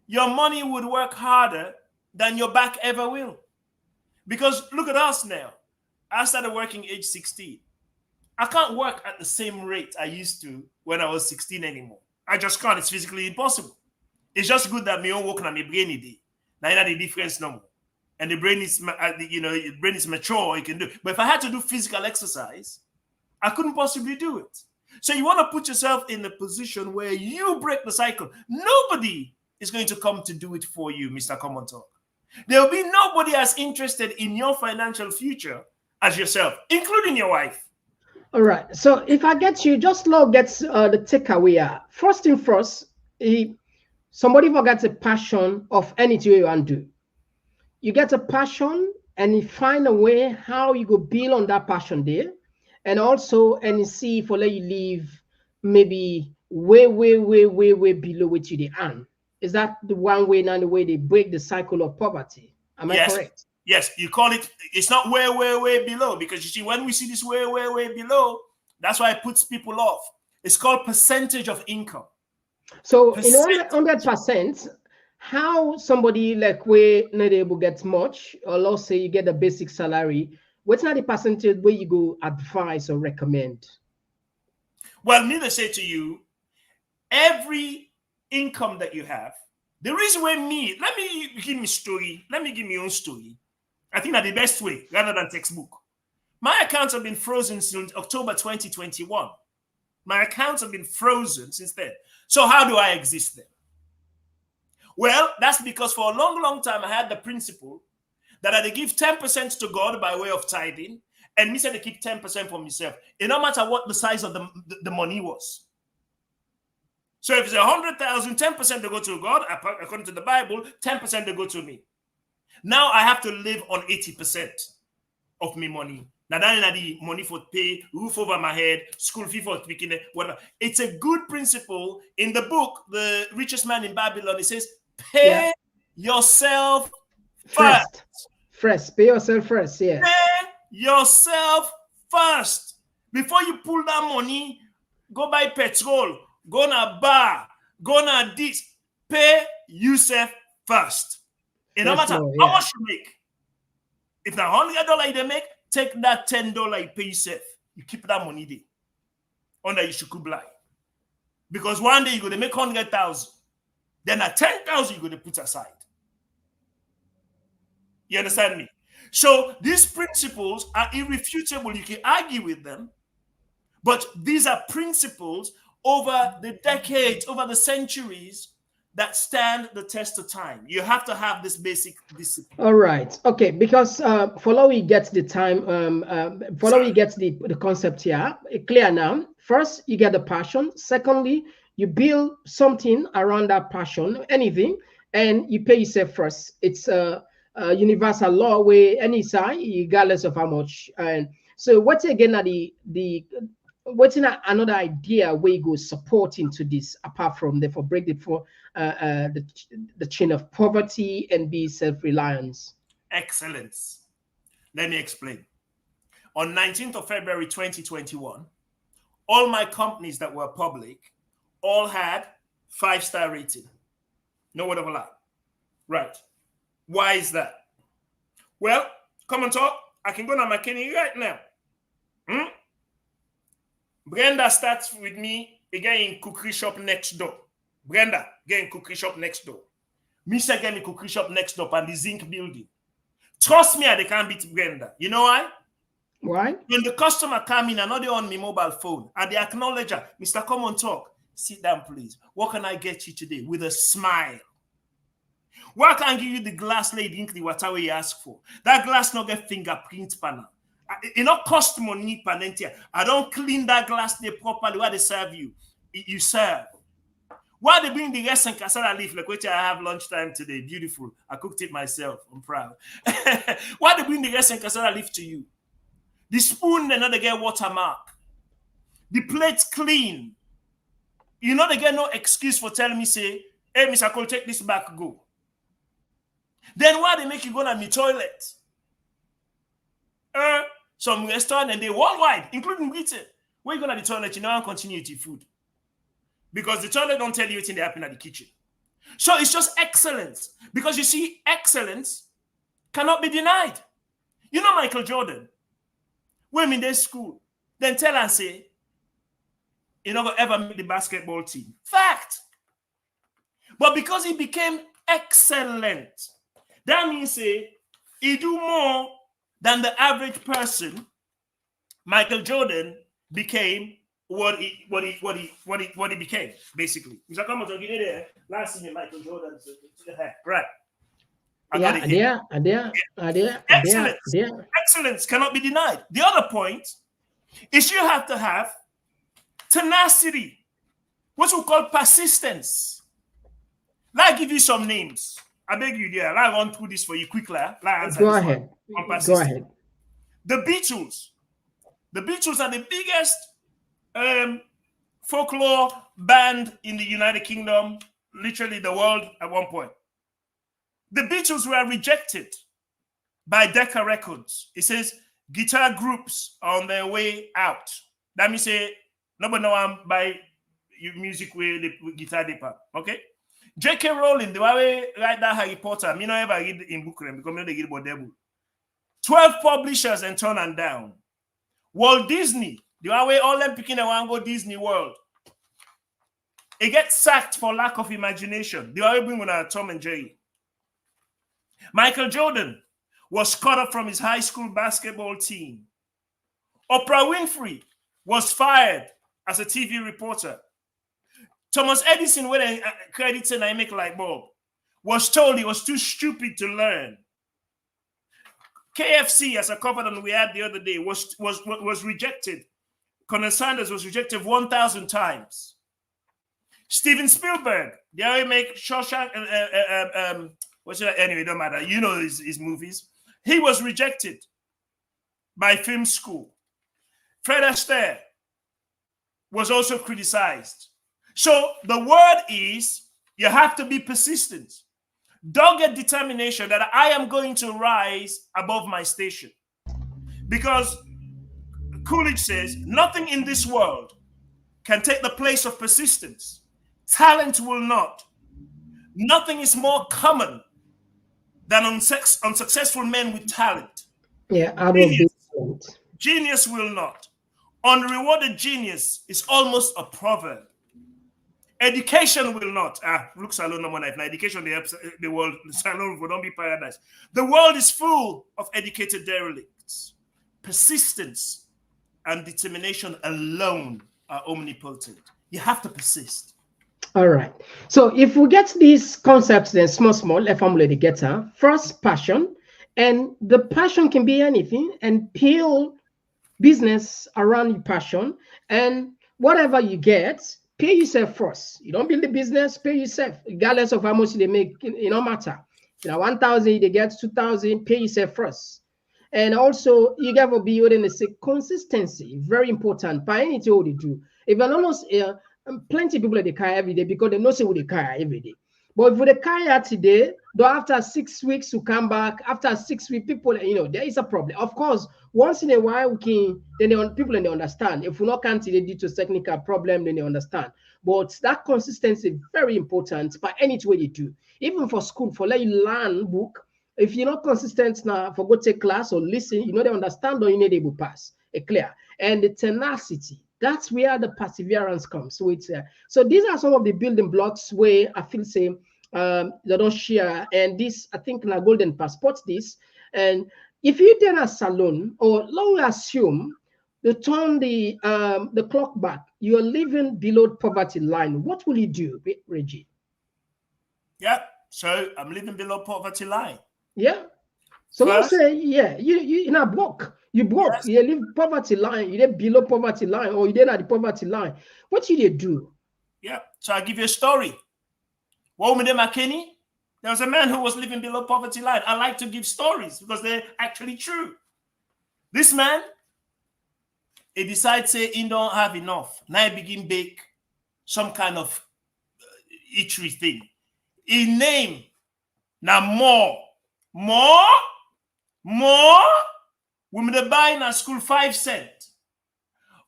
your money would work harder than your back ever will." Because look at us now. I started working age 16. I can't work at the same rate I used to when I was 16 anymore. I just can't. It's physically impossible. It's just good that me own working on my brain day. Now the difference no more. And the brain is, the brain is mature, you can do it. But if I had to do physical exercise, I couldn't possibly do it. So you want to put yourself in a position where you break the cycle. Nobody is going to come to do it for you, Mr. Komon-Tok. There will be nobody as interested in your financial future as yourself, including your wife. All right. So if I get you, just now gets the takeaway. First thing first, somebody forgets a passion of anything you want to do. You get a passion and you find a way how you go build on that passion there. And also, and you see if let you live maybe way below what you earn. Is that the one way, not the way they break the cycle of poverty? Am I correct? Yes, you call it, it's not way below, because you see, when we see this way below, that's why it puts people off. It's called percentage of income. So in 100%, how somebody like we not able get much, or let's say you get a basic salary, what's not the percentage where you go advise or recommend? Well, me to say to you, every income that you have, the reason why let me give me story, let me give me own story. I think that's the best way rather than textbook. My accounts have been frozen since October 2021. My accounts have been frozen since then. So how do I exist then? Well, that's because for a long, long time I had the principle that I give 10% to God by way of tithing, and me said to keep 10% for myself. It no matter what the size of the money was. So if it's 100,000, 10% to go to God, according to the Bible, 10% to go to me. Now I have to live on 80% of my money. Now that is the money for pay, roof over my head, school fee for speaking, whatever. It's a good principle. In the book, The Richest Man in Babylon, it says, pay yourself first. Pay yourself first, yeah. Pay yourself first. Before you pull that money, go buy petrol, go na bar, go na this. Pay yourself first. It no matter how much you make. If that $100 you make, take that $10 you pay yourself. You keep that money there. Under you should lie. Because one day you're going to make 100,000. Then at 10,000 you're going to put aside. You understand me? So these principles are irrefutable. You can argue with them. But these are principles over the decades, over the centuries, that stand the test of time. You have to have this basic discipline. All right. Okay. Because follow we get the time. Follow we get the concept here clear now. First, you get the passion. Secondly, you build something around that passion, anything, and you pay yourself first. It's a universal law where any side, regardless of how much. And so, what's again what's another idea where you go supporting to this apart from therefore break it for the chain of poverty and be self-reliance? Excellence. Let me explain. On 19th of February 2021, all my companies that were public all had 5-star rating. No word of a lie. Right. Why is that? Well, Komon-Tok, I can go to McKinney right now. Brenda starts with me again in cookery shop next door. Brenda, get in cookery shop next door. Misha get in cookery shop next door and the zinc building. Trust me, they can't beat Brenda. You know why? Why? When the customer come in and not on my mobile phone, and they acknowledge her, Mr. Komon-Tok, sit down, please. What can I get you today? With a smile. Why can't I give you the glass lay drink the water you ask for? That glass not get fingerprint panel. It not cost money, Panentia. I don't clean that glass there properly. Why they serve you? You serve. Why they bring the rest and cassava leaf like which I have lunchtime today? Beautiful. I cooked it myself. I'm proud. Why they bring the rest and cassava leaf to you? The spoon, they know they get watermark. The plate's clean. You know they get no excuse for telling me, say, hey, Mr. Cole, take this back, go. Then why they make you go to my toilet? Some restaurant and they worldwide, including Britain, where you go to the toilet, you know, and continue to eat food. Because the toilet don't tell you anything that happened at the kitchen. So it's just excellence. Because you see, excellence cannot be denied. You know Michael Jordan, when in their school, then tell and say, you never ever make the basketball team. Fact. But because he became excellent, that means say he do more than the average person. Michael Jordan became what he became, basically. Mr. Komon-Tok, you there? Last year, Michael Jordan, right? Excellence cannot be denied. The other point is you have to have tenacity, what we call persistence. Let me give you some names. I beg you, dear. I'll run through this for you quickly. Go ahead. Go ahead. The Beatles. The Beatles are the biggest folklore band in the United Kingdom, literally the world at one point. The Beatles were rejected by Decca Records. It says guitar groups are on their way out. That means say nobody know I'm by music with guitar dipper. Okay. J.K. Rowling, the way write that Harry Potter, me not ever read in book because me they read about devil. 12 publishers and turn them down. Walt Disney, the way all them picking a one go Disney World. It gets sacked for lack of imagination. The way bring on Tom and Jerry. Michael Jordan was cut off from his high school basketball team. Oprah Winfrey was fired as a TV reporter. Thomas Edison, when I credits and I make light bulb, was told he was too stupid to learn. KFC, as I covered on we had the other day, was rejected. Colonel Sanders was rejected 1,000 times. Steven Spielberg, the other make Shawshank, anyway, don't matter. You know his movies. He was rejected by film school. Fred Astaire was also criticized. So the word is, you have to be persistent. Dogged determination that I am going to rise above my station. Because Coolidge says, nothing in this world can take the place of persistence. Talent will not. Nothing is more common than unsuccessful men with talent. Yeah, Genius will not. Unrewarded genius is almost a proverb. Education will not. Look, Salon number 9. Education, the world, Salon will not be paradise. The world is full of educated derelicts. Persistence and determination alone are omnipotent. You have to persist. All right. So if we get these concepts, then small, let family get her. First, passion. And the passion can be anything, and build business around your passion. And whatever you get, pay yourself first. You don't build the business, pay yourself, regardless of how much they make. It don't matter. 1,000, they get 2,000, pay yourself first. And also, you got to be able to say consistency, very important. By anything they do. If you're almost plenty of people at the car every day because they know say what they car every day. But if they car today, though after 6 weeks to come back, after 6 weeks, people, there is a problem. Of course, once in a while, we can, then people they understand. If we not can't due to technical problem, then they understand. But that consistency is very important by any way you do. Even for school, for let you learn book, if you're not consistent now, for go take class or listen, they understand or you need able pass. Clear. And the tenacity. That's where the perseverance comes. So it's so these are some of the building blocks where I feel say they don't share. And this, I think, na golden passport this. And if you did a salon, or long assume you turn the clock back, you're living below poverty line. What will you do, Reggie? Yeah. So I'm living below poverty line. Yeah. So let's say, yeah, you in a block. You broke, yes. You live poverty line, you live below poverty line, or you did at the poverty line. What did you do? Yeah, so I'll give you a story. Woman McKinney, there was a man who was living below poverty line. I like to give stories because they're actually true. This man, he decides say he don't have enough. Now he begin bake some kind of eatery thing. He name now more. Women they buy in a school 5 cents.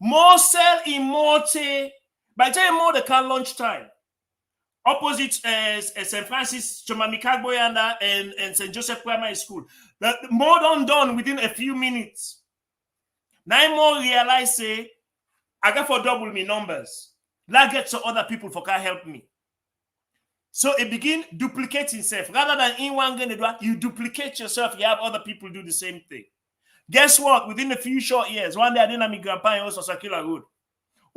More sell in more tea. By the time more they can lunchtime. Opposite St. Francis, Chomamikagboyanda and St. Joseph Primary School. The more done within a few minutes. Now more realize say, I got for double me numbers. Let's get some other people for can help me. So it begin duplicating itself. Rather than in one game, you duplicate yourself. You have other people do the same thing. Guess what? Within a few short years, one day I didn't have my grandpa in Osakila Road.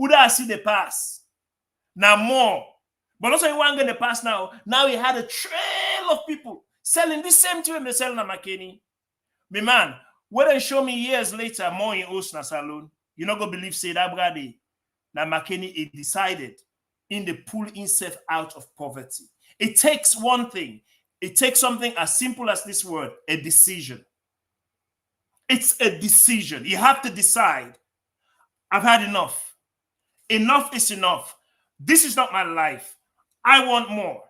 Uda I see the pass. Now more. But also in one game the pass now. Now he had a trail of people selling this same thing they sell na McKinney. Me man, when they show me years later more in Osna Salon, you're not gonna believe say that brady. Now McKinney he decided in the pull himself out of poverty. It takes one thing. It takes something as simple as this word, a decision. It's a decision. You have to decide, I've had enough. Enough is enough. This is not my life. I want more.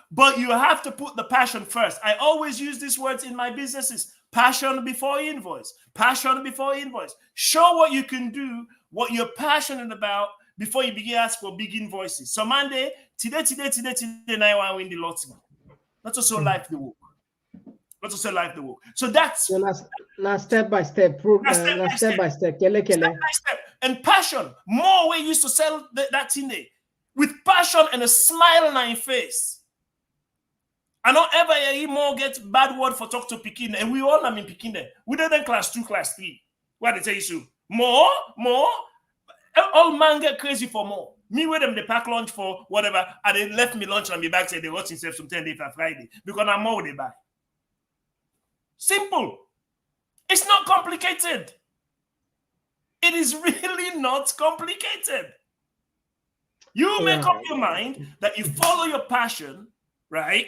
But you have to put the passion first. I always use these words in my businesses. Passion before invoice. Passion before invoice. Show what you can do, what you're passionate about, before you begin ask for big invoices. So Monday, today, I want to win the lottery. Not also life the work. Not also life the work. So that's now step by step. Step by step. And passion. More way used to sell that thing there. With passion and a smile on your face. I don't ever hear more get bad word for talk to Pekin. And we all am in Pekin there. We did then class 2, class 3. What they tell you so? More. All man get crazy for more. Me with them, they pack lunch for whatever. And they left me lunch and me back said they watch themselves from 10 days for Friday. Because I'm more they buy. Simple. It's not complicated. It is really not complicated. You make up your mind that you follow your passion, right?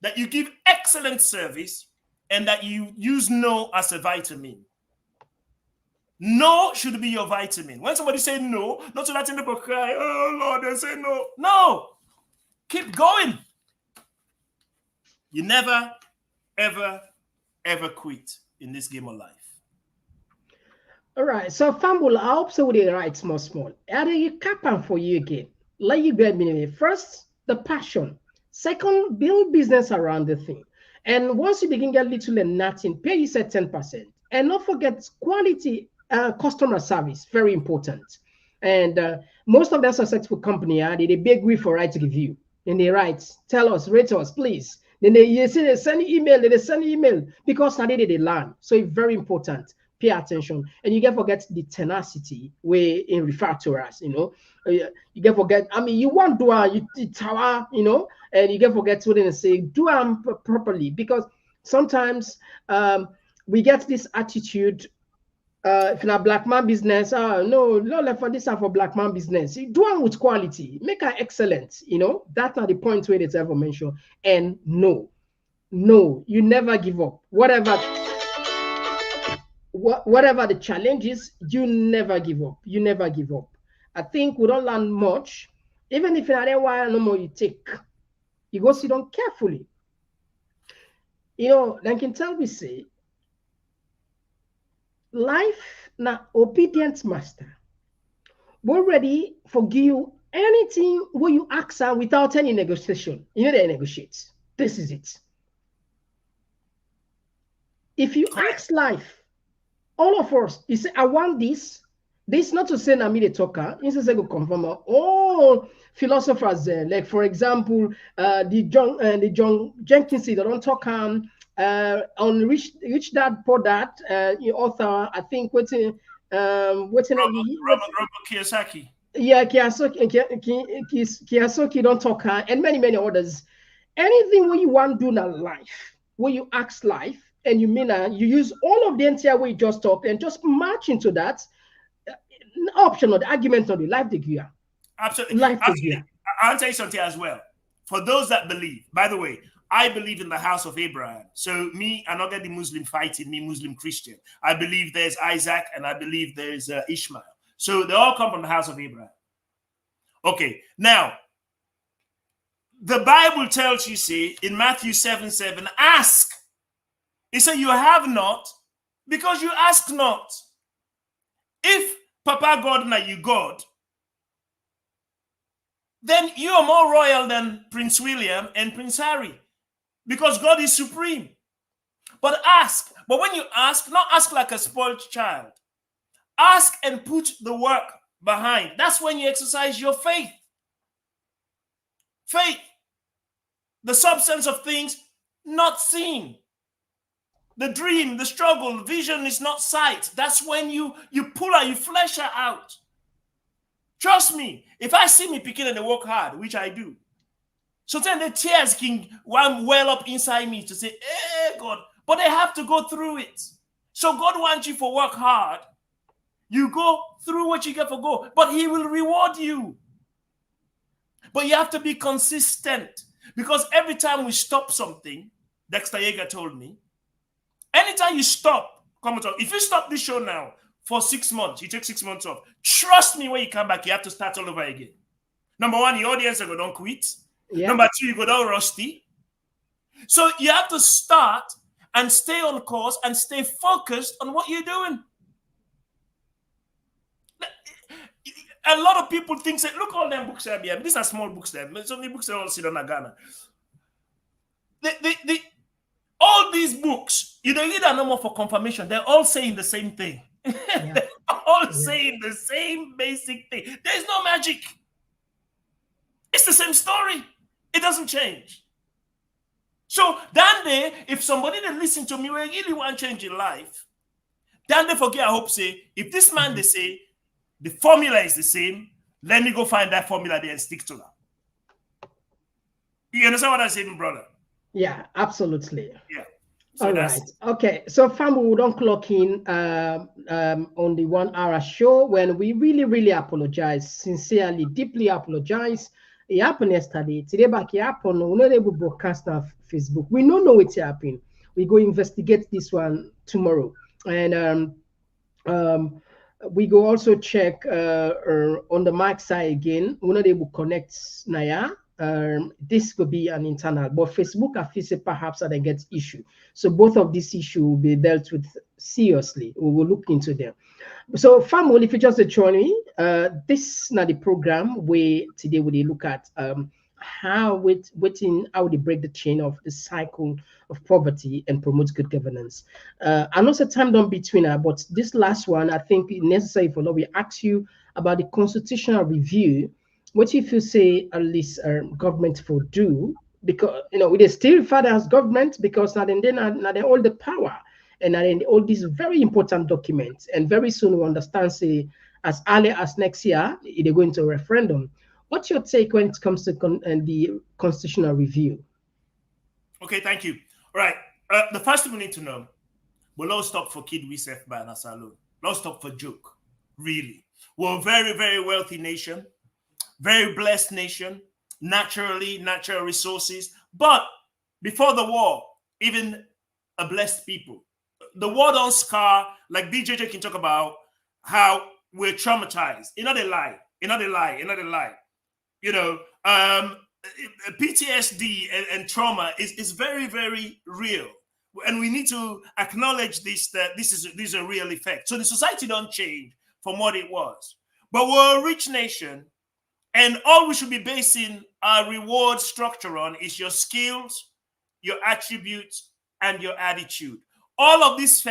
That you give excellent service, and that you use no as a vitamin. No should be your vitamin. When somebody say no, not to let people cry, oh Lord, they say no. No. Keep going. You never, ever, ever quit in this game of life. All right. So, Fambul, I hope so with the right small. How do you cap for you again? Let you get me. First, the passion. Second, build business around the thing. And once you begin get little and nothing, pay you said 10%. And don't forget quality customer service, very important. And most of the successful company, they beg we for right to review. And they write, tell us, rate us, please. Then they send email, because now they learn. So it's very important. Pay attention. And you get forget the tenacity way in refer to us, you get forget, you want to do tower, and you get forget what they say, do them properly, because sometimes we get this attitude, if in a black man business, no, left for this for black man business. You do them with quality, make her excellent, that's not the point where it's ever mentioned. And no, you never give up. Whatever the challenge is, you never give up. I think we don't learn much. Even if in a while no more you take, you go sit down carefully. Then can tell we say, life na obedient master. We're ready forgive you anything where you ask her without any negotiation. They negotiate. This is it. If you ask life, all of us, you say, I want this. This not to say na me the talker. This is a good confirm. All philosophers, like for example, the John Jenkins, they don't talk on Rich Dad Poor Dad, author. I think Robert Kiyosaki. Yeah, Kiyosaki don't talk, and many others. Anything where you want to do in life, where you ask life, and you you use all of the entire way you just talk and just march into that option or the argument on the life degree. Absolutely. I'll tell you something as well. For those that believe, by the way, I believe in the house of Abraham. So me, I'm not getting Muslim fighting me, Muslim Christian. I believe there's Isaac and I believe there's Ishmael. So they all come from the house of Abraham. Okay, now, the Bible tells you, see, in Matthew 7:7, ask. He said, you have not because you ask not. If Papa God na you God, then you are more royal than Prince William and Prince Harry, because God is supreme. But ask. But when you ask, not ask like a spoiled child. Ask and put the work behind. That's when you exercise your faith. Faith, the substance of things not seen. The dream, the struggle, vision is not sight. That's when you pull her, you flesh her out. Trust me, if I see me picking and they work hard, which I do, so then the tears can well up inside me to say, hey, God, but they have to go through it. So God wants you to work hard. You go through what you get for go, but he will reward you. But you have to be consistent, because every time we stop something, Dexter Yeager told me, anytime you stop, Komon-Tok, if you stop this show now for 6 months, you take 6 months off, trust me, when you come back, you have to start all over again. Number one, your audience are going to quit. Yeah. Number two, you go down rusty. So you have to start and stay on course and stay focused on what you're doing. A lot of people think, say, look, all them books there, these are small books there. So many books are all sit on Ghana. All these books, you don't need a number for confirmation. They're all saying the same thing. Yeah. They're all saying the same basic thing. There's no magic. It's the same story. It doesn't change. So then they, if somebody they listen to me, we really want change in life, then they forget, I hope say, if this man they say the formula is the same, let me go find that formula there and stick to that. You understand what I'm saying, brother? Yeah, absolutely. Yeah. So all right. Okay. So, family, we don't clock in on the 1 hour show when we really, really apologize, sincerely, deeply apologize. It happened yesterday. Today, back it happened. We're not able to broadcast on Facebook. We don't know what's happening. We go investigate this one tomorrow. And we go also check on the mic side again. We're not able to connect Naya. This could be an internal, but Facebook, I feel say perhaps that they get issue. So both of these issues will be dealt with seriously. We will look into them. So, family, if you just join me, this is not the program where today we look at how they break the chain of the cycle of poverty and promote good governance. I know the time don't between her, but this last one I think is necessary for now. We ask you about the constitutional review. What if you say at least government for do, because we still father as government because now they all the power and then all these very important documents, and very soon we understand say as early as next year they're going to a referendum. What's your take when it comes to the constitutional review? Okay, thank you. All right. The first thing we need to know, we'll all stop for kid we self by Nasalo. Let's stop for joke. Really. We're a very, very wealthy nation, very blessed nation, natural resources. But before the war, even a blessed people. The war don't scar, like BJJ can talk about how we're traumatized. Another lie. PTSD and trauma is very, very real. And we need to acknowledge this, that this is a real effect. So the society don't change from what it was. But we're a rich nation, and all we should be basing our reward structure on is your skills, your attributes, and your attitude. All of this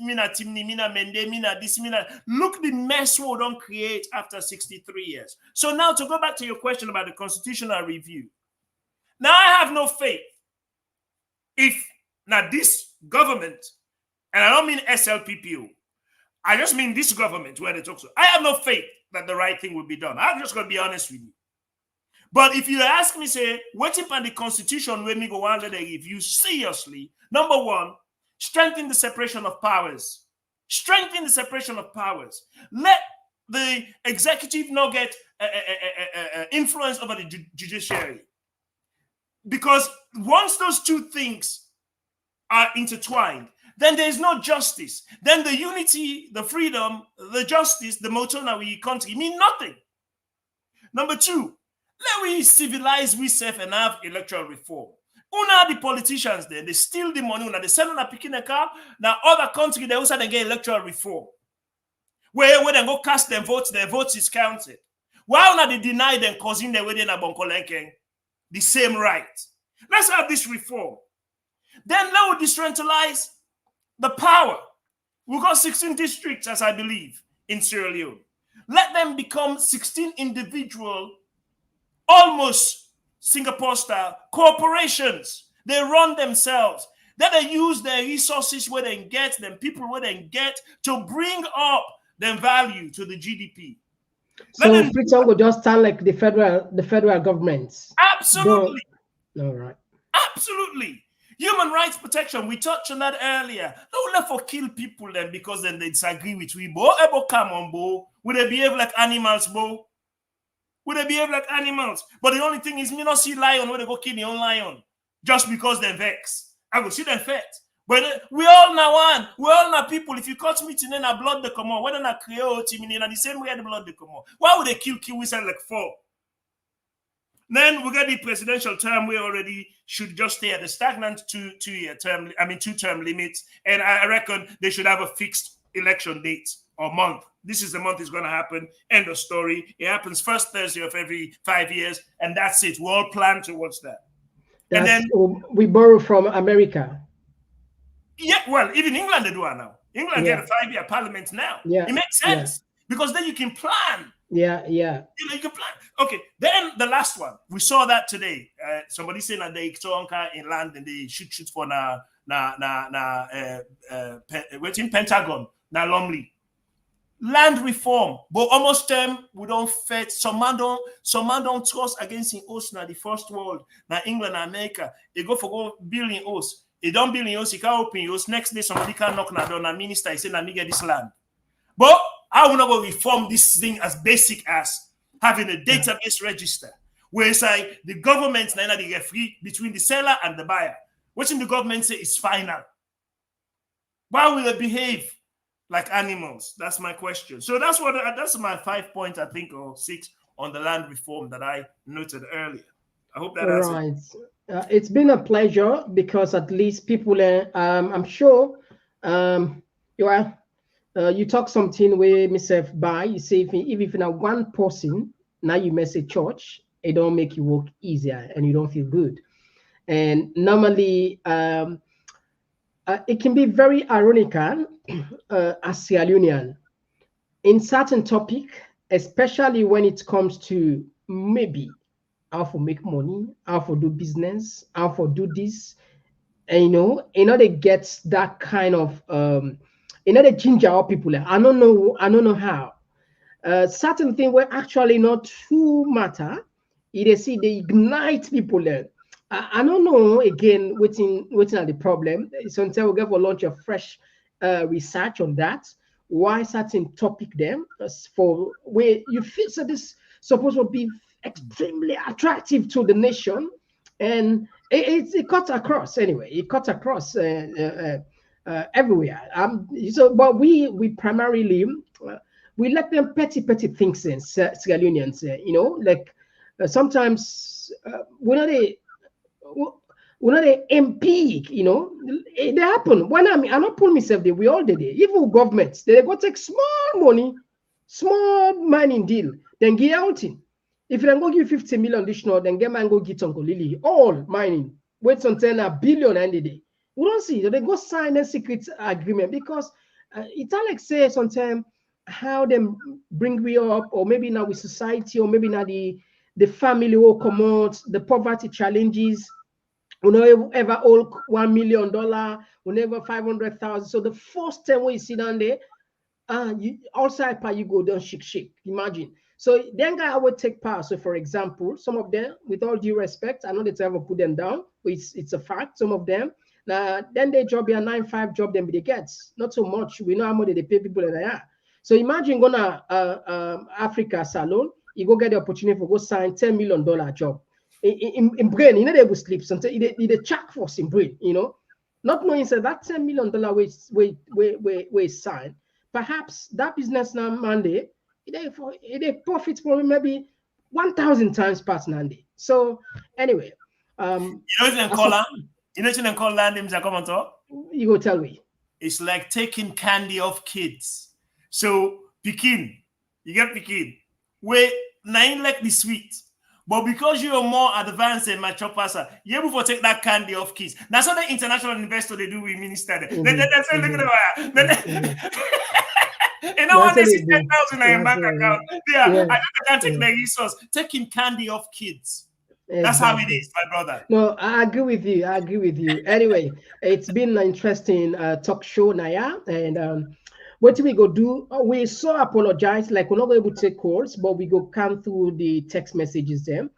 mina timni, mina mende, mina this, mina. Look the mess we don't create after 63 years. So now to go back to your question about the constitutional review. Now I have no faith. If now this government, and I don't mean SLPPO, I just mean this government where they talk to, I have no faith that the right thing will be done. I'm just going to be honest with you. But if you ask me, say, waiting for the constitution when we go on the review seriously, number one, strengthen the separation of powers. Strengthen the separation of powers. Let the executive not get influence over the judiciary. Because once those two things are intertwined, then there is no justice. Then the unity, the freedom, the justice, the motto now we country mean nothing. Number two, let we civilize ourselves and have electoral reform. Una the politicians there, they steal the money, una they send on a picking a car. Now other countries, they also they get electoral reform. Where they go cast their votes is counted. Why una they deny them causing their wedding at Bonkolenke the same right? Let's have this reform. Then let we decentralize the power. We've got 16 districts, as I believe, in Sierra Leone. Let them become 16 individual, almost Singapore-style corporations. They run themselves. Then they use their resources where they get them, people where they get to bring up their value to the GDP. So Freetown will just sound like the federal government. Absolutely. All right. Absolutely. Human rights protection, we touched on that earlier. Don't let for kill people then because then they disagree with we. Bo, come on, bo. Would they behave like animals, bo? Would they behave like animals? But the only thing is, me not see lion where they go kill their own lion just because they're vex. I will see them fed. But we all now one. We all now people. If you cut meat in then a blood they come on. Whether not create in the same way the blood they come on. Why would they kill we say like 4? Then we get the presidential term. We already should just stay at the stagnant 2-year term. I mean 2-term limits. And I reckon they should have a fixed election date or month. This is the month it's going to happen. End of story. It happens first Thursday of every 5 years, and that's it. We all plan towards that. And then we borrow from America. Yeah, well, even England they do it now. England get a 5-year parliament now. Yeah. It makes sense because then you can plan Yeah, yeah. You can plan. Okay, then the last one. We saw that today. Somebody saying that they saw in land and they shoot for waiting Pentagon, na Lumley. Land reform, but almost we don't fit. Some man don't trust against in us na the first world, na England and America. They go for go building us. They don't build in us, he can't open us. Next day somebody can knock na door, na minister, he say na me get this land. But I will not go reform this thing as basic as having a database register, where it's like the government now they get free between the seller and the buyer. What in the government say is final. Why will they behave like animals? That's my question. So that's my 5 points, I think, or 6 on the land reform that I noted earlier. I hope that answers. Right. It's been a pleasure because at least people, I'm sure, you talk something where myself by you say if you know one person now you mess a church, it don't make you work easier and you don't feel good. And normally, it can be very ironical as Sierra Leonean in certain topic, especially when it comes to maybe how to make money, how to do business, how to do this, and they get that kind of they ginger up people. I don't know how. Certain things were actually not too matter. They ignite people there. I don't know again waiting at the problem. So until we get for launch of fresh research on that, why certain topic them for where you feel so this supposed to be extremely attractive to the nation, and it cuts across anyway. It cuts across everywhere. So, but we primarily we let them petty things in Sierra Leoneans. Like sometimes we know they MP, they happen. When I not pull myself there, we all did it. Even governments, they go take small money, small mining deal, then get out in. If they go give 50 million additional, then get man go get Uncle Lily, all mining. Wait until a billion and day. We don't see. They go sign a secret agreement because it's like say sometimes how them bring we up, or maybe now with society, or maybe now the family will come out, the poverty challenges. We never ever owe $1 million, we never 500,000. So the first time when you sit down there, you outside part you go down shake. Imagine. So then guy I would take part. So for example, some of them, with all due respect, I know they ever put them down, but it's a fact. Some of them, now then they job your 9-5 job them they get not so much. We know how much they pay people in there. So imagine gonna Africa salon, you go get the opportunity for go sign $10 million job. In brain, they will sleep. Sometimes they check for in brain, not knowing that $10 million we sign. Perhaps that business now Monday, they profit for maybe 1,000 times past Monday. So anyway, you know what call land names are Komon-Tok? You go tell me. It's like taking candy off kids. So Pekin, you get Pekin, where nine like the sweet. But because you're more advanced and mature person, you're able to take that candy off kids. That's what the international investor they do with minister. They say, look at that. And now they see 10,000 in your bank account. Yeah, I can't take the resource. Taking candy off kids. Exactly. That's how it is, my brother. No, I agree with you. Anyway, it's been an interesting talk show, Naya. And what we go do? We so apologize, like we're not able to take calls, but we go come through the text messages there.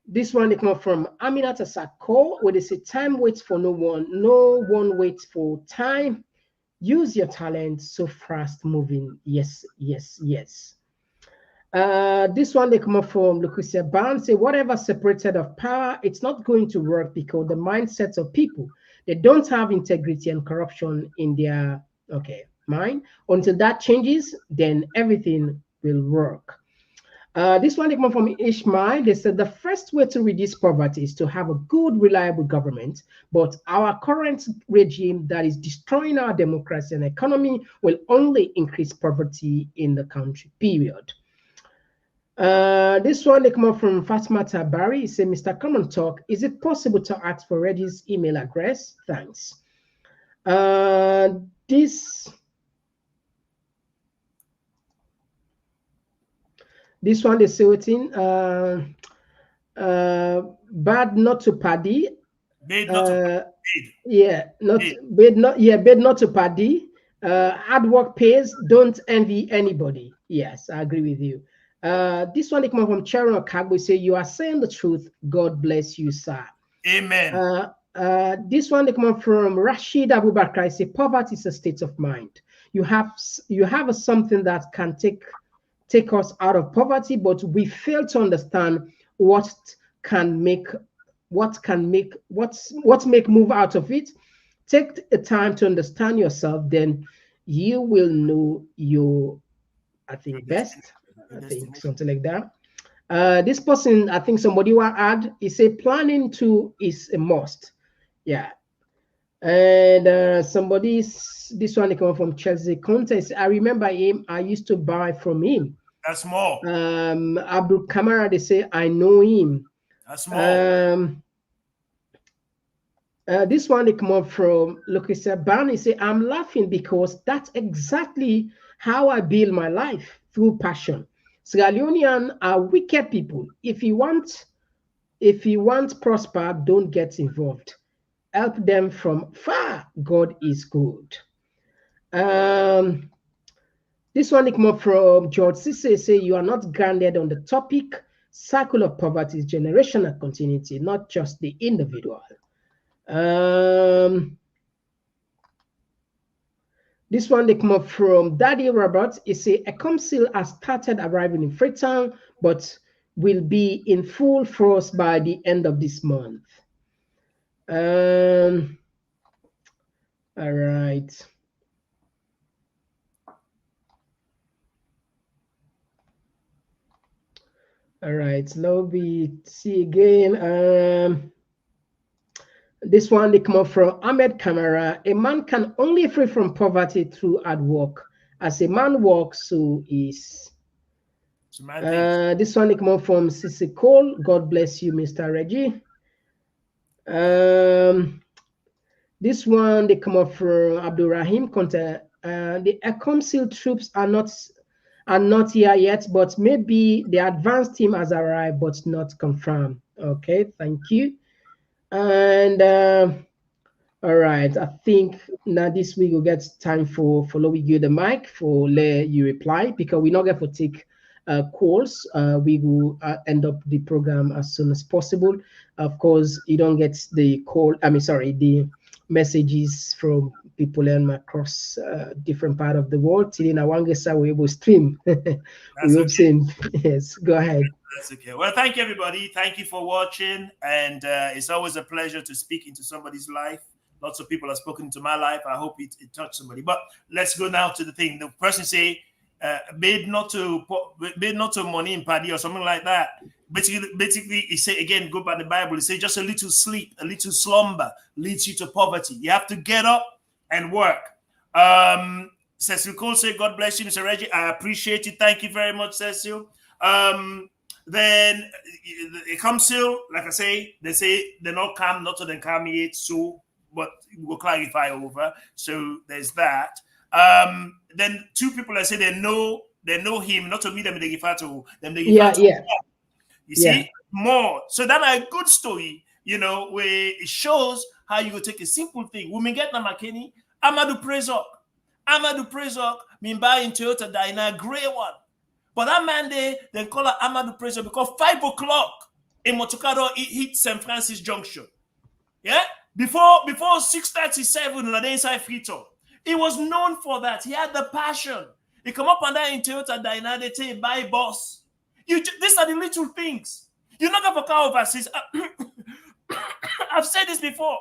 This one they come up from Aminata Sako, where they say time waits for no one waits for time. Use your talent, so fast moving. Yes. This one they come up from Lucretia Barnes, say whatever separated of power, it's not going to work because the mindsets of people, they don't have integrity and corruption in their mind. Until that changes, then everything will work. This one they come from Ishmael. They said the first way to reduce poverty is to have a good, reliable government. But our current regime that is destroying our democracy and economy will only increase poverty in the country, period. This one they come up from Fatma Tabari. He said, Mr. Komon-Tok, is it possible to ask for Reggie's email address? Thanks. This This one they say within bad not to paddy. Bid not to Yeah, not bid. bid not bid not to paddy. Hard work pays. Don't envy anybody. Yes, I agree with you. This one they come from Sharon Okagbo say you are saying the truth. God bless you, sir. Amen. This one they come from Rashid Abubakar. I say poverty is a state of mind. You have something that can take us out of poverty, but we fail to understand what make move out of it. Take the time to understand yourself, then you will know your, I think, best. I think something like that. This person, I think somebody will add, is a planning to is a must. Yeah. And this one coming from Chelsea Contest. I remember him. I used to buy from him. That's more. Abdul Kamara, they say I know him. That's more. This one they come up from Lucas Ban. He say I'm laughing because that's exactly how I build my life, through passion. Sierra Leonean are wicked people. If you want prosper, don't get involved. Help them from far. God is good. This one come up from George Cisse, say you are not grounded on the topic. Cycle of poverty is generational continuity, not just the individual. This one they come up from Daddy Robert. It say a council has started arriving in Freetown, but will be in full force by the end of this month. All right. All right, let me see again. This one they come up from Ahmed Kamara. A man can only free from poverty through hard work. As a man works, so is. This one they come up from Sissy Cole. God bless you, Mr. Reggie. This one they come up from Abdul Rahim Conte. The Council troops are not here yet, but maybe the advanced team has arrived, but not confirmed. Okay, thank you. And all right, I think now this week we'll get time for we give the mic for let you reply, because we're not going to take calls. We will end up the program as soon as possible. Of course, you don't get the the messages from people across different part of the world. Till in Awangesa, we will stream. We hope same. Yes, go ahead. That's okay. Well, thank you, everybody. Thank you for watching. And it's always a pleasure to speak into somebody's life. Lots of people have spoken into my life. I hope it touched somebody. But let's go now to the thing. The person say, bid not to money in paddy or something like that. Basically, he say again, go by the Bible. He say just a little sleep, a little slumber leads you to poverty. You have to get up and work. Cecil Cole say, God bless you, Mr. Reggie. I appreciate it. Thank you very much, Cecil. Then it comes still, like I say, they say they're not calm, not to them calm yet. So, but we'll clarify over. So there's that. Then two people that say they know him, not to meet them, they give to them. They give You see more. So that's a good story, where it shows how you go take a simple thing. When we get Namakeni, Amadou Prezok, mean buying Toyota Dyna, gray one. But that man they call her Amadou Prezok because 5 o'clock in Motokado hit St. Francis Junction. Yeah? Before 6:37 on the inside Frito. He was known for that. He had the passion. He come up and down in Toyota Dyna, they say buy boss. These are the little things. You're not going to car overseas. I've said this before.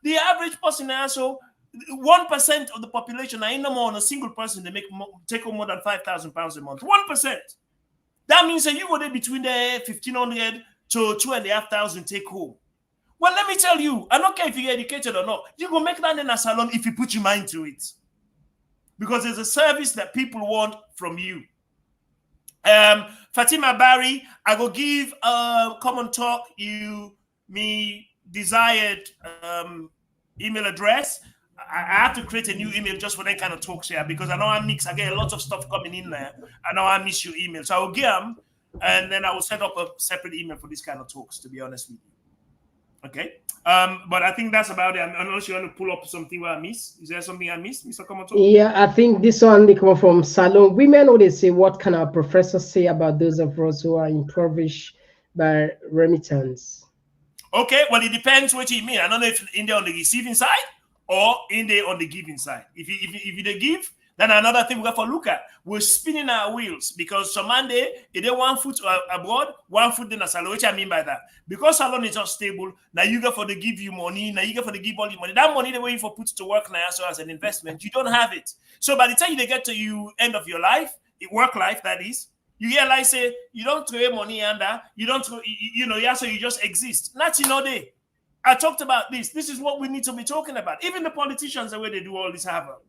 The average person also 1% of the population are in no more on a single person. They take home more than £5,000 a month. 1%. That means that you go there between the 1,500 to 2,500 take home. Well, let me tell you, I don't care if you're educated or not. You go make that in a salon if you put your mind to it, because there's a service that people want from you. Fatima Barry, I go give Komon-Tok you me desired email address. I have to create a new email just for that kind of talks here, because I know I get a lot of stuff coming in there. I know I miss your email. So I will give them and then I will set up a separate email for this kind of talks, to be honest with you. Okay. But I think that's about it. Unless you want to pull up something where I miss. Is there something I missed, Mr. Komon-Tok? Yeah, I think this one they come from Salon. Women always say, what can our professors say about those of us who are impoverished by remittance? Okay, well, it depends what you mean. I don't know if in there on the receiving side or in there on the giving side. If you they give, then another thing we have to look at. We're spinning our wheels because some Monday, if they 1 foot abroad, 1 foot in a salon. Which I mean by that, because salon is not stable. Now you go for the give you money. Now you go for the give all the money. That money the way you for put to work now so as an investment, you don't have it. So by the time you get to you end of your life, work life that is, you realize say you don't throw money under, you don't throw, yeah, so you just exist. Not day. I talked about this. This is what we need to be talking about. Even the politicians, the way they do all this havoc.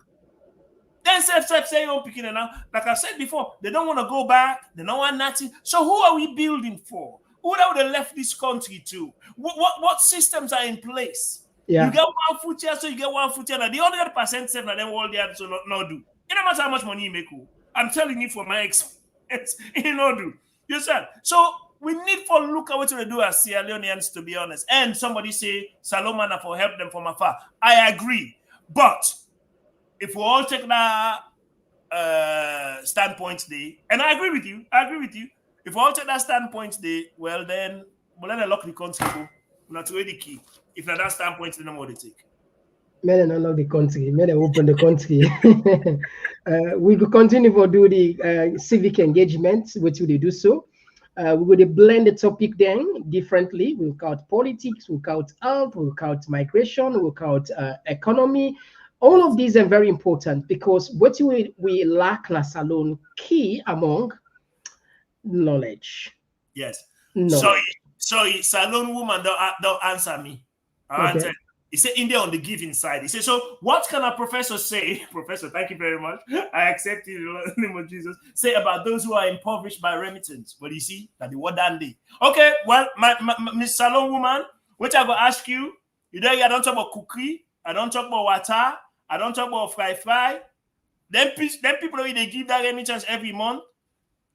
Then say you're picking it now. Like I said before, they don't want to go back. They don't want nothing. So who are we building for? Who would have left this country to? What systems are in place? Yeah. You get 1 foot here, so you get 1 foot here. Now the 100% safe, now then all the others will not do. It no matter how much money you make. I'm telling you from my experience. You know, do you said so? We need to look at what we do as Sierra Leoneans, to be honest. And somebody say Salomon for help them from afar. I agree, but if we all take that standpoint today, and I agree with you. If we all take that standpoint today, well then we'll let lock the country go. Not really key. If not that standpoint, then more they take. May they not the country, may they open the country. We will continue to do the civic engagement, which we do so. We will blend the topic then differently. We'll count politics, we'll count health, we'll count migration, we'll count economy. All of these are very important because what we lack in Salon key among knowledge. Yes. Knowledge. Sorry, Salon woman don't answer me. Okay. He said India on the giving side. He said, so what can a professor say? Professor, thank you very much. I accept it in the name of Jesus. Say about those who are impoverished by remittance. But you see, that the word dandy. Okay, well, Miss Salon woman, which I will ask you, I don't talk about cookery, I don't talk about water, I don't talk about fry. Then people they give that remittance every month,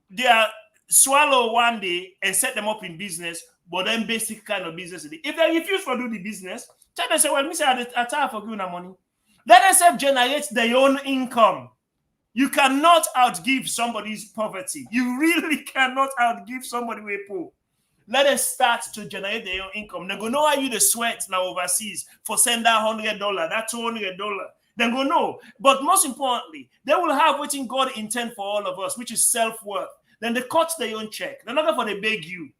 they are swallow one day and set them up in business, but then basic kind of business. If they refuse to do the business, tell them say, well, me say I try for giving them money. Let them self generate their own income. You cannot outgive somebody's poverty. You really cannot outgive somebody who is poor. Let them start to generate their own income. They go know how you the sweat now overseas for send that $100, that $200. Then go no. But most importantly, they will have what in God intend for all of us, which is self-worth. Then they cut their own check. They're not going to beg you.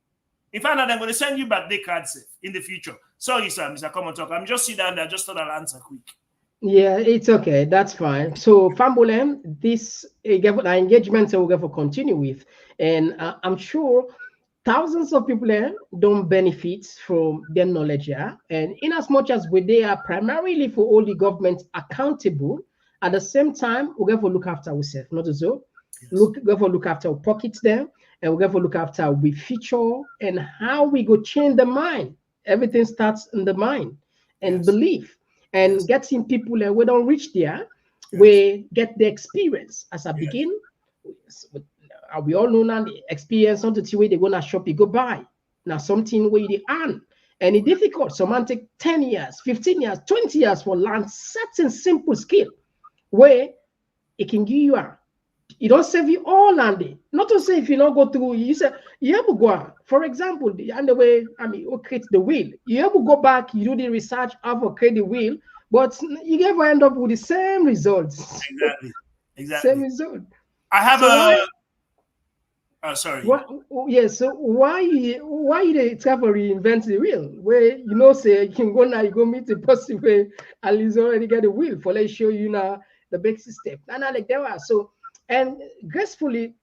In fact, they're going to send you back their card safe in the future. Sorry, sir, Mr. Komon-Tok. I'm just sitting down there. I just thought I'll answer quick. Yeah, it's okay. That's fine. So, Fambolem, this engagement we're going to continue with. And I'm sure thousands of people don't benefit from their knowledge here. And in as much as they are primarily for all the government accountable, at the same time, we're going to look after ourselves, not so. Yes. We're going to look after our pockets there. And we're going to look after we future and how we go change the mind. Everything starts in the mind and yes. belief. And yes. getting people we don't reach there, yes. we get the experience. As I yes. begin, we all know now the experience, not the way they're going to shop, you go buy. Now something where they earn. And it's difficult. Someone take 10 years, 15 years, 20 years for learn certain simple skill where it can give you it don't save you all Andy. Not to say if you don't go through, you say you have to go on. For example, and the way you create the wheel. You have to go back, you do the research, have to create the wheel, but you never end up with the same results. Exactly. Same result. I have sorry. So why they try to reinvent the wheel? Where say you can go now, you go meet the person where at least already get the wheel for let's show you now the basic step. And like there are so. And gracefully,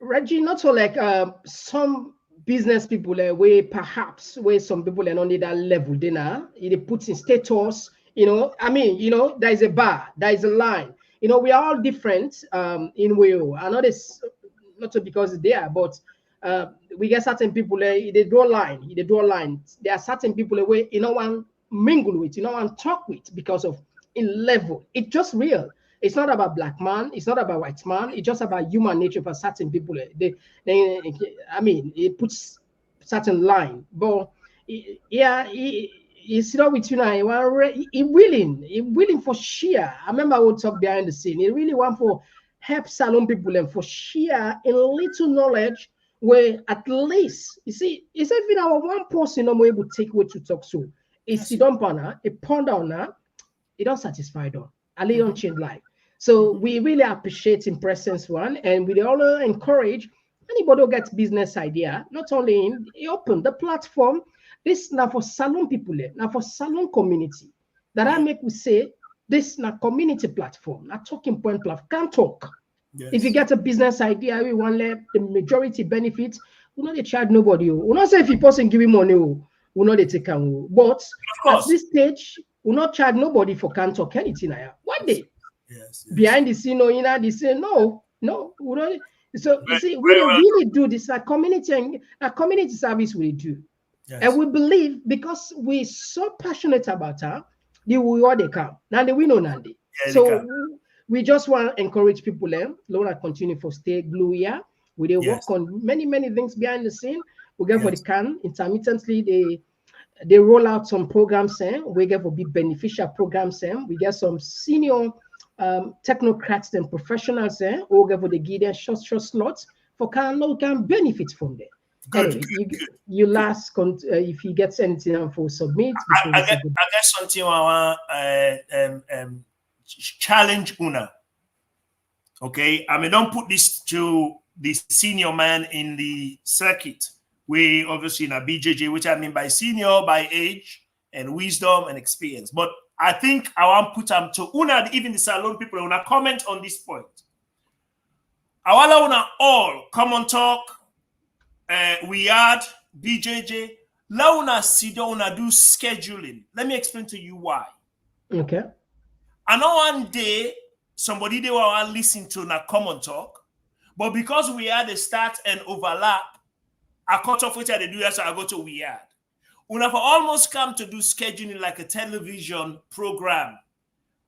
Reggie, not so like some business people where some people are only that level, they put in status, there is a bar, there is a line. We are all different in way. I know this not because they are, but we get certain people, they draw line, There are certain people where one mingle with, one talk with because of in level. It's just real. It's not about black man. It's not about white man. It's just about human nature for certain people. I mean, it puts certain line. But yeah, it's not with you now. He willing for sheer. I remember I would talk behind the scene. He really want for help salon people and for sheer in little knowledge where at least you see, it's even our one person I'm able to take what to talk to. It's sit down partner, a ponder on that, it don't satisfy them. I lay on change life. So we really appreciate in presence one, and we all encourage anybody who gets business idea, not only in open the platform. This now for salon people, now for salon community. That I make we say this now community platform, now talking point platform. Can't talk. Yes. If you get a business idea, we want let the majority benefits. We not they charge nobody. We not say if you person give him money, we not they take him. But at this stage, we not charge nobody for can't talk anything. One day, yes. Behind the scene, they say no, we not. So you see, we really do this. A community service we do. Yes. And we believe because we're so passionate about her, the reward they come. Now they win on Nandi. Yeah, so we just want to encourage people Laura continue for stay glue here. We work on many things behind the scene. We get for the can intermittently they roll out some programs we get for big beneficial programs we get some senior technocrats and professionals we get for the give them short slots for can benefit from them. Anyway, you last if he gets anything for submit. I guess something I want challenge Una. Okay, I mean, don't put this to the senior man in the circuit. We obviously in a BJJ, which I mean by senior by age and wisdom and experience. But I think I want to put them to Una, even the salon people, Una comment on this point. I want Una all Komon-Tok. We had BJJ. Launa Sidona do scheduling. Let me explain to you why. Okay. I know one day somebody they were listening to na Komon-Tok, but because we had a start and overlap, I cut off which I do that, so I go to we had. We have almost come to do scheduling like a television program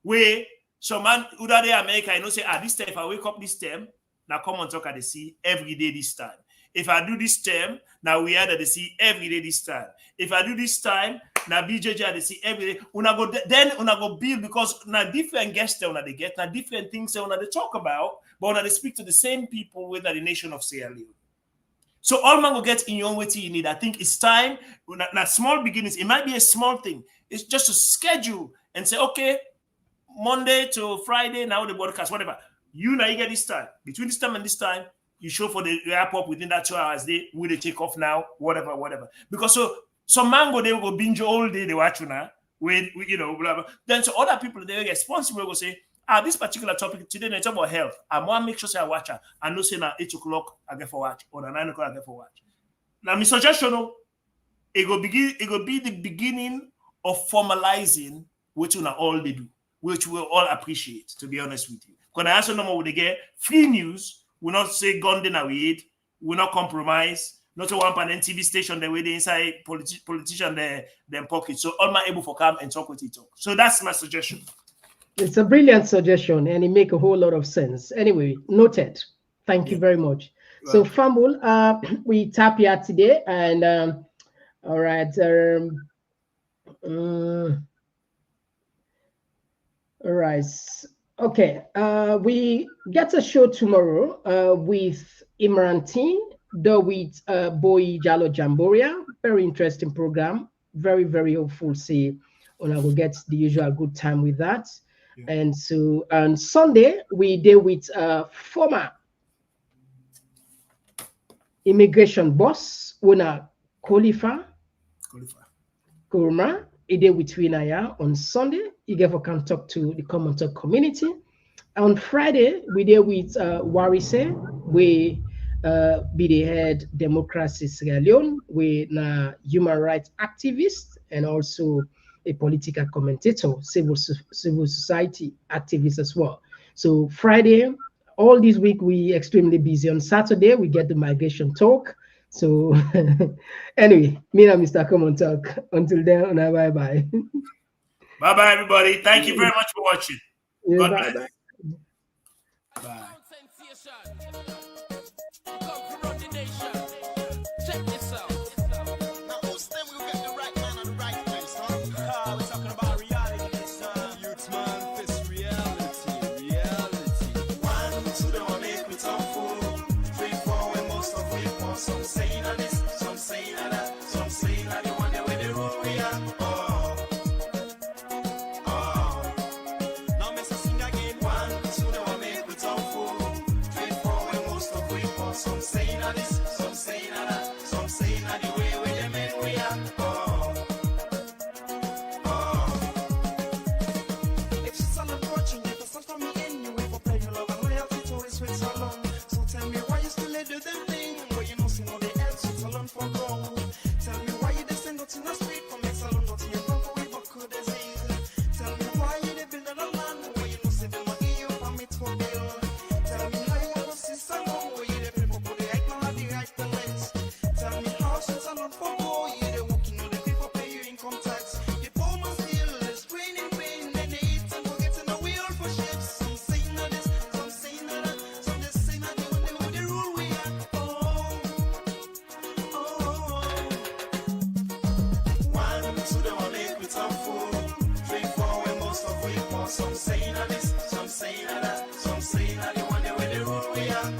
where some man who day America, I know say this time if I wake up this time, now Komon-Tok at the see every day this time. If I do this term, now we are at the sea every day this time. If I do this time, now BJJ at the sea every day. Una go build because now different guests they get, now different things they talk about, but they speak to the same people with the nation of Sierra Leone. So all man will get in your own way you need. I think it's time. Now small beginnings, it might be a small thing. It's just to schedule and say, okay, Monday to Friday, now the broadcast, whatever. You now you get this time. Between this time and this time, you show for the wrap up within that 2 hours. They will they take off now, whatever. Because so some mango they will go binge all day. They watch now with blah, blah. Then so other people they will get responsible. Will say, this particular topic today they talk about health. I want to make sure say I watch her. I know say now 8 o'clock I get for watch or 9 o'clock I get for watch. Now my suggestion, it will be the beginning of formalizing which one all they do, which we'll all appreciate. To be honest with you, because I also know what they get free news. We not say gun dinner we eat. We not compromise. Not to one pan TV station the way they inside politician them pocket. So all my able for come and talk with it. So that's my suggestion. It's a brilliant suggestion and it make a whole lot of sense. Anyway, noted. Thank you very much. Right. So Fambul, we tap here today and all right. All right. Okay, we get a show tomorrow with Imrantin, with Boy Jalo Jamboria. Very interesting program. Very, very hopeful. See, I will get the usual good time with that. Yeah. And so on Sunday, we deal with former immigration boss, Una Khalifa Kurma. A day with Winaya on Sunday. You get can talk to the Komon-Tok community. On Friday, we deal with Warise, we be the head democracy Sierra Leone, we na human rights activist and also a political commentator, civil society activist as well. So Friday, all this week we extremely busy. On Saturday, we get the migration talk. So anyway, me and Mr. Komon-Tok. Until then, bye-bye. Bye-bye, everybody. Thank you very much for watching. Yeah, bye-bye. Bye. Sensation. Come from run the nation. Check this out. Now who's them will get the right man at the right place, huh? We're talking about reality, son. Youth man, face reality, reality. 1, 2, they want make me talk fool. 3, 4, when most of we want. Some saying that this, some saying that, some saying that they want their way they rule we are. Oh. Now me say sing again. 1, 2, they want make me talk fool. 3, 4, when most of we want. Some saying that this, some saying that, some saying that the way we them men we are. If she's salon watching, you can start from me anyway for playing love and loyalty to his sweet salon. So tell me why you still do them thing, where you know see no they else sweet salon for gold. Tell me why you they send out in the street from make salon not in your front for we but could disease. Tell me why you they build another land, where you know see them not give you permit for bill. Tell me how you want to see salon, where you they people put the right man at the right place. Tell me how sweet salon for gold, you they working on the people pay you income tax. The poor man still is green in pain, then they eat and forgetting the wheel for ships. Some saying that this, some saying that, some just saying that they want the rule we are. 1, 2, they want make me tough fool. 3, 4, when most of we want. Some saying that this, some saying that, some saying that they want the way the rule we are.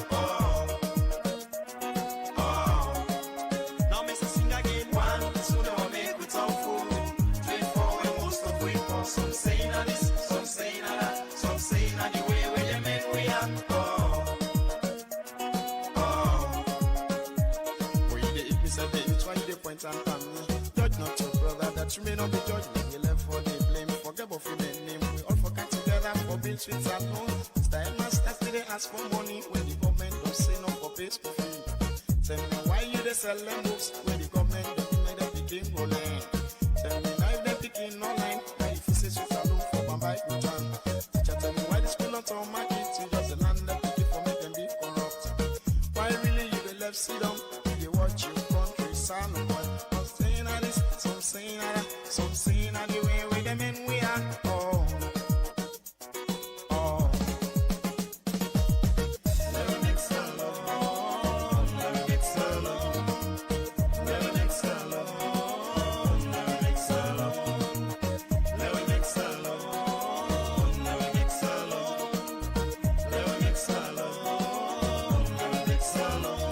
Now me say sing again. 1, 2, they want make me tough fool. 3, 4, when most of we want. Some saying that this, some saying that, some saying that the way we them men we are. Boy, you dey hit me say baby, try the point and pan me. Judge not your brother that you may not be judged. You left for the blame, forget about your name. We all forget together for being sweet at home. Style masters they ask for money when the government don't say no for pay school fee. Tell me why you they sell them books when the government don't make them begin rolling. Tell me now if they begin online, now if you say sweet alone for my bike with one. Teacher tell me why the school not on market, you just the land that people for make them be corrupt. Why really you they left sit down, you they watch your country son of one. Some saying that this, some saying that, some saying that the way we them men we are. Never make salon, never make salon, never make salon, never make salon, never make salon, never make salon, never make salon, never make salon.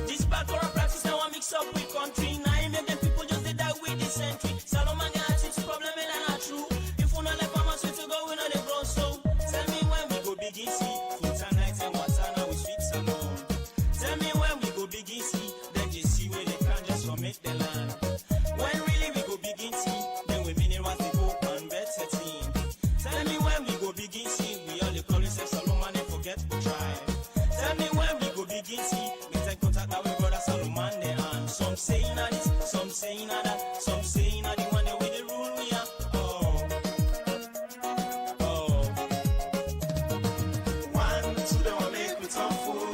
This bad for a practice now I mix up with country. Now I make them people just did that with this century. Salon man got its problem and not true. If we not let farmers sweet to go, we know they grow so. Tell me when we go begin see fruits and night and water now we sweet salon. Tell me when we go begin see, then just see where they can just for make the land. When really we go begin see, then we minerals they go and better team. Tell me when we go begin see, we all the call ourselves salon man and forget to try. Tell me when we go begin see, we take contact our brother salon man they and some saying that this, some saying that, some saying that the one that with the rule we are. 1, 2, they want make me tough fool.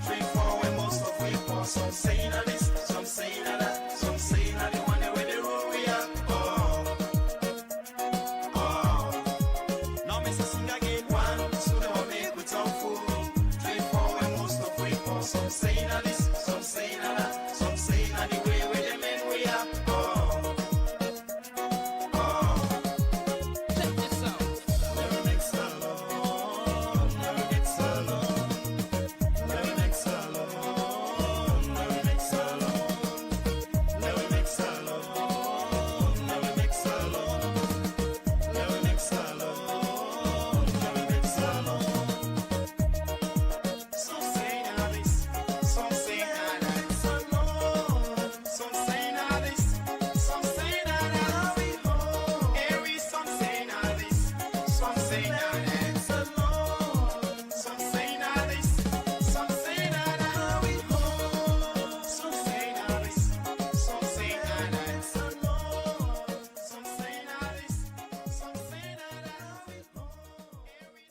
3, 4, when most of we want. Some saying that this, some saying that, some saying that the one that with the rule we are. Now me say sing again.